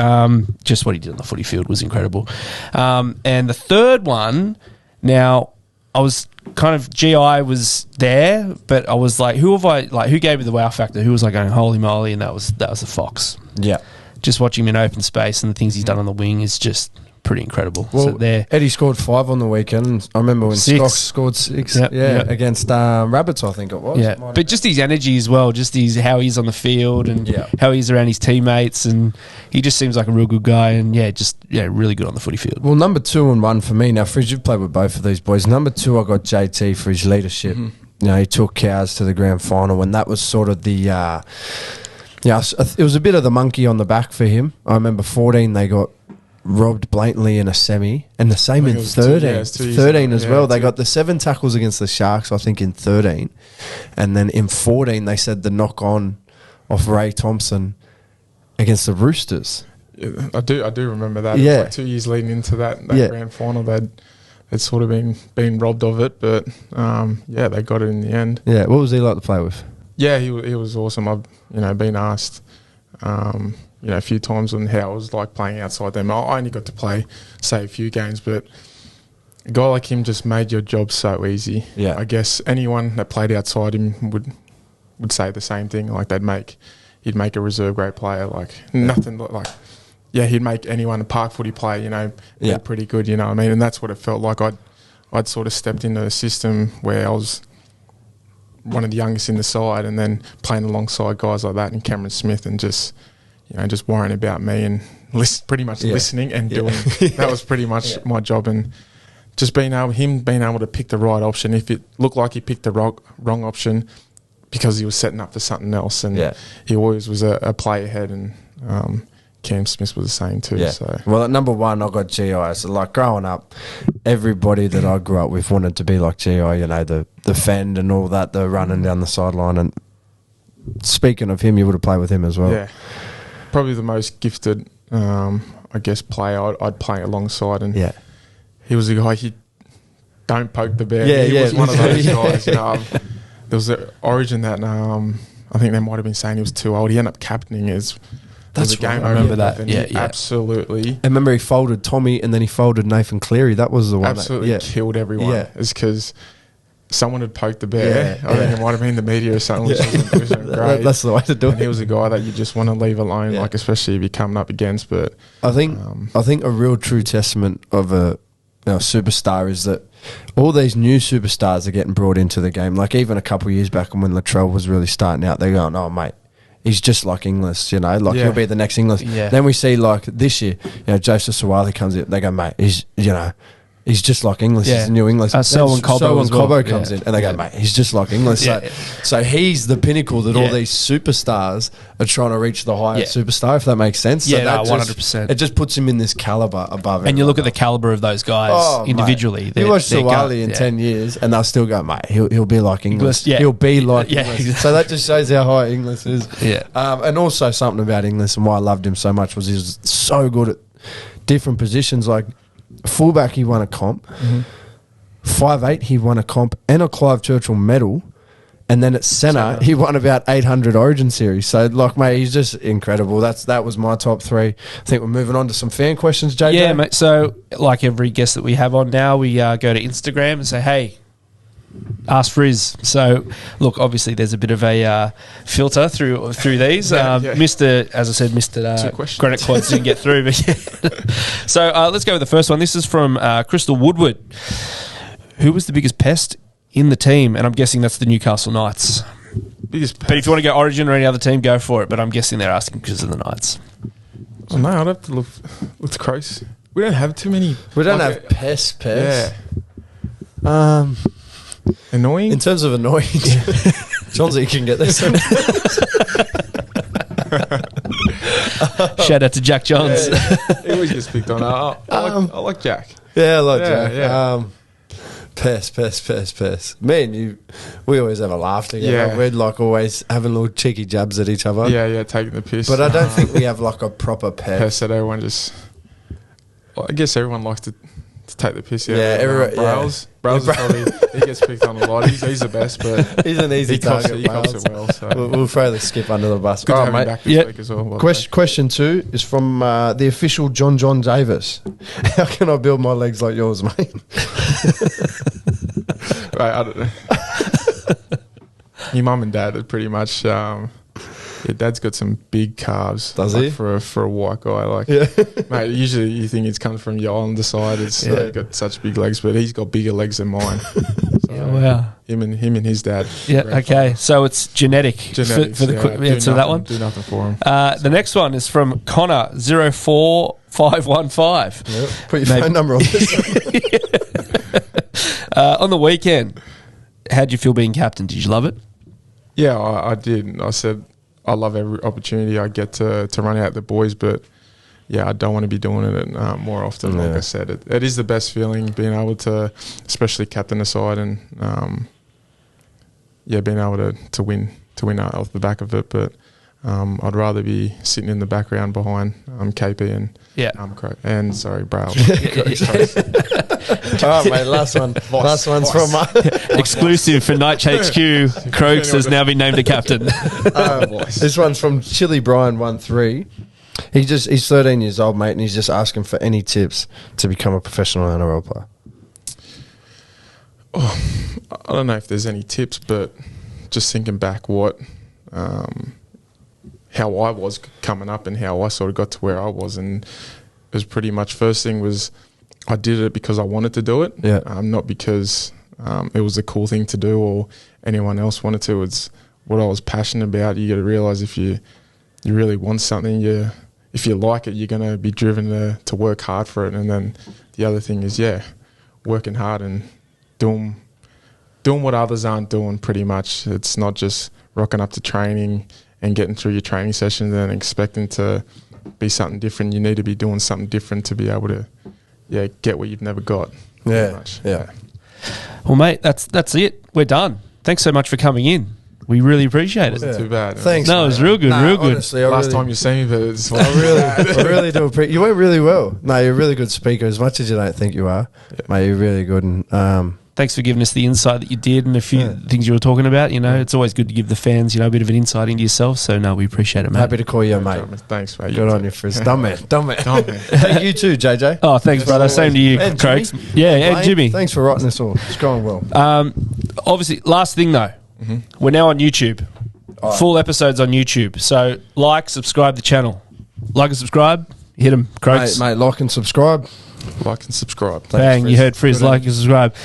Speaker 1: Just what he did on the footy field was incredible. And the third one, now, I was kind of, GI was there, but I was like, who gave me the wow factor? Who was like going, holy moly? And that was the Fox.
Speaker 2: Yeah.
Speaker 1: Just watching him in open space and the things he's done on the wing is just pretty incredible.
Speaker 2: Well,
Speaker 1: so there,
Speaker 2: Eddie scored 5 on the weekend. I remember when
Speaker 1: 6.
Speaker 2: Scott scored 6.
Speaker 1: Yep.
Speaker 2: Against Rabbits, I think it was.
Speaker 1: Yeah, but just his energy as well, just how he's on the field and how he's around his teammates, and he just seems like a real good guy, and really good on the footy field.
Speaker 2: Well, number 2 and 1 for me. Now, Friz, you've played with both of these boys. Number 2, I got JT for his leadership. Mm-hmm. He took Cows to the grand final, and that was sort of the it was a bit of the monkey on the back for him. I remember 14, they got robbed blatantly in a semi, and the same in 13. 13 as well. They got the 7 tackles against the Sharks, I think, in 13. And then in 14, they said the knock-on off Ray Thompson against the Roosters.
Speaker 3: Yeah, I do remember that. Yeah. It was like 2 years leading into that grand final, they'd sort of been robbed of it, but they got it in the end.
Speaker 2: Yeah, what was he like to play with?
Speaker 3: Yeah, he was awesome. I've been asked a few times on how it was like playing outside them. I only got to play, say, a few games, but a guy like him just made your job so easy.
Speaker 2: Yeah.
Speaker 3: I guess anyone that played outside him would say the same thing. Like he'd make a reserve grade player. Like nothing like. Yeah, he'd make anyone a park footy player, be pretty good, you know what I mean? And that's what it felt like. I'd sort of stepped into a system where I was one of the youngest in the side and then playing alongside guys like that and Cameron Smith and just worrying about me and listening and doing. That was pretty much my job, and just being able to pick the right option. If it looked like he picked the wrong option because he was setting up for something else, and he always was a play ahead, and Cam Smith was the same too.
Speaker 2: Yeah.
Speaker 3: So.
Speaker 2: Well, at number 1, I got GI. So, like, growing up, everybody that I grew up with wanted to be like GI, the fend and all that, the running down the sideline. And speaking of him, you would have played with him as well.
Speaker 3: Yeah. Probably the most gifted, player I'd play alongside. And he was a guy, he don't poke the bear. He was one of those guys. There was an Origin that I think they might have been saying he was too old. He ended up captaining his...
Speaker 2: That's
Speaker 3: a game
Speaker 2: right. I remember that.
Speaker 3: Yeah, absolutely.
Speaker 2: I remember he folded Tommy and then he folded Nathan Cleary. That was the one.
Speaker 3: Absolutely killed everyone. Yeah. It's because someone had poked the bear. I think it might have been the media or something, which wasn't great.
Speaker 2: That's the way to do it.
Speaker 3: And he was a guy that you just want to leave alone, like especially if you're coming up against. But
Speaker 2: I think a real true testament of a superstar is that all these new superstars are getting brought into the game. Like even a couple of years back when Latrell was really starting out, they're going, "Oh mate, he's just like Inglis, he'll be the next Inglis."
Speaker 1: Yeah.
Speaker 2: Then we see like this year, Joseph Sawali comes in, they go, "Mate, he's just like Inglis. He's the new Inglis."
Speaker 1: Selwyn Cobbo
Speaker 2: comes in, and they go, "Mate, he's just like Inglis." So he's the pinnacle that all these superstars are trying to reach the highest superstar, if that makes sense.
Speaker 1: Yeah,
Speaker 2: so
Speaker 1: 100%.
Speaker 2: It just puts him in this caliber above.
Speaker 1: And you look at the caliber of those guys individually.
Speaker 2: You watch Sawali in 10 years, and they'll still go, "Mate, he'll be like Inglis. He'll be like Inglis." Exactly. So that just shows how high Inglis is.
Speaker 1: Yeah.
Speaker 2: And also something about Inglis and why I loved him so much was he was so good at different positions. Like fullback, he won a comp. 5'8", he won a comp and a Clive Churchill medal. And then at centre, he won about 800 Origin series. So, like, mate, he's just incredible. That was my top 3. I think we're moving on to some fan questions, JJ.
Speaker 1: Yeah, mate. So, like every guest that we have on now, we go to Instagram and say, "Hey, ask Friz." So, look, obviously there's a bit of a filter through these. Mr. As I said, Mr. Granite Quads didn't get through. But So, let's go with the first one. This is from Crystal Woodward. Who was the biggest pest in the team? And I'm guessing that's the Newcastle Knights.
Speaker 3: Biggest pest.
Speaker 1: But if you want to go Origin or any other team, go for it. But I'm guessing they're asking because of the Knights.
Speaker 3: Oh, no, I'd have to look close. We don't have too many.
Speaker 2: We don't have pests.
Speaker 3: Yeah. Annoying?
Speaker 2: In terms of annoying, Johnsy, you can get this.
Speaker 1: Shout out to Jack Johns.
Speaker 3: He always gets picked on. I like Jack.
Speaker 2: Yeah, I like Jack.
Speaker 3: Yeah.
Speaker 2: Pest. Me and you, we always have a laugh together.
Speaker 3: Yeah.
Speaker 2: We'd like always having little cheeky jabs at each other.
Speaker 3: Yeah, taking the piss.
Speaker 2: But I don't think we have like a proper pest.
Speaker 3: Pest that everyone just... Well, I guess everyone likes to take the piss out.
Speaker 2: Yeah,
Speaker 3: Browse is probably... He gets picked on a lot. He's the best, but...
Speaker 2: He's an easy target.
Speaker 3: He cops it well. So.
Speaker 2: We'll throw the skip under the bus.
Speaker 3: Good to have him back this week as well.
Speaker 2: Question 2 is from the official John Davis. How can I build my legs like yours, mate?
Speaker 3: Right, I don't know. Your mum and dad are pretty much... Your dad's got some big calves.
Speaker 2: Does he?
Speaker 3: For a white guy, mate. Usually you think it's coming from your Islander side. It's got such big legs, but he's got bigger legs than mine. So
Speaker 1: wow.
Speaker 3: Him and his dad.
Speaker 1: Yeah. Okay. So it's genetic.
Speaker 3: Genetics.
Speaker 1: For the answer to that one.
Speaker 3: Do nothing for him.
Speaker 1: The next one is from Connor 04515.
Speaker 2: Yep. Put your phone number on this.
Speaker 1: On the weekend, how'd you feel being captain? Did you love it?
Speaker 3: Yeah, I did. I said I love every opportunity I get to run out the boys, but I don't want to be doing it more often. Like I said, it is the best feeling being able to, especially captain a side, and being able to win off the back of it. But I'd rather be sitting in the background behind KP and Braille.
Speaker 2: All right, mate. Last one's from
Speaker 1: exclusive for Knights HQ. Croaks has now been named a captain.
Speaker 2: This one's from Chili Brian 13. He's 13 years old, mate, and he's just asking for any tips to become a professional NRL player.
Speaker 3: I don't know if there's any tips, but just thinking back how I was coming up and how I sort of got to where I was, and it was pretty much, first thing was I did it because I wanted to do it, not because it was a cool thing to do or anyone else wanted to. It's what I was passionate about. You got to realise if you really want something, if you like it, you're going to be driven to work hard for it. And then the other thing is, working hard and doing what others aren't doing pretty much. It's not just rocking up to training and getting through your training sessions and expecting to be something different. You need to be doing something different to be able to get what you've never got.
Speaker 2: Yeah.
Speaker 1: Well, mate, that's it. We're done. Thanks so much for coming in. We really appreciate it.
Speaker 3: Wasn't too bad.
Speaker 2: Thanks.
Speaker 1: No, it was real good, real good.
Speaker 2: Honestly,
Speaker 3: Last time you see me, but it's
Speaker 2: I really do appreciate. You went really well. No, you're a really good speaker, as much as you don't think you are. Mate, you're really good. And
Speaker 1: thanks for giving us the insight that you did and a few things you were talking about. It's always good to give the fans, a bit of an insight into yourself. So, no, we appreciate it, mate.
Speaker 2: Happy to call you, mate.
Speaker 3: Thanks, mate.
Speaker 2: Good on you, Friz. Done, man. Thank you too, JJ.
Speaker 1: Oh, thanks, brother. Same to you, Croaks. And Jimmy.
Speaker 2: Thanks for writing this all. It's going well.
Speaker 1: Obviously, last thing, though. We're now on YouTube. Full episodes on YouTube. So, subscribe the channel. Like and subscribe. Hit them, Croaks.
Speaker 2: Mate, like and subscribe.
Speaker 3: Like and subscribe.
Speaker 1: Thanks, bang, Friz. You heard Friz. Like and subscribe.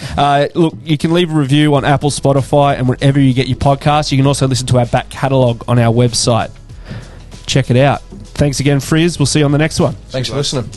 Speaker 1: Look, you can leave a review on Apple, Spotify, and wherever you get your podcasts. You can also listen to our back catalogue on our website. Check it out. Thanks again, Friz. We'll see you on the next one.
Speaker 2: Thanks for listening.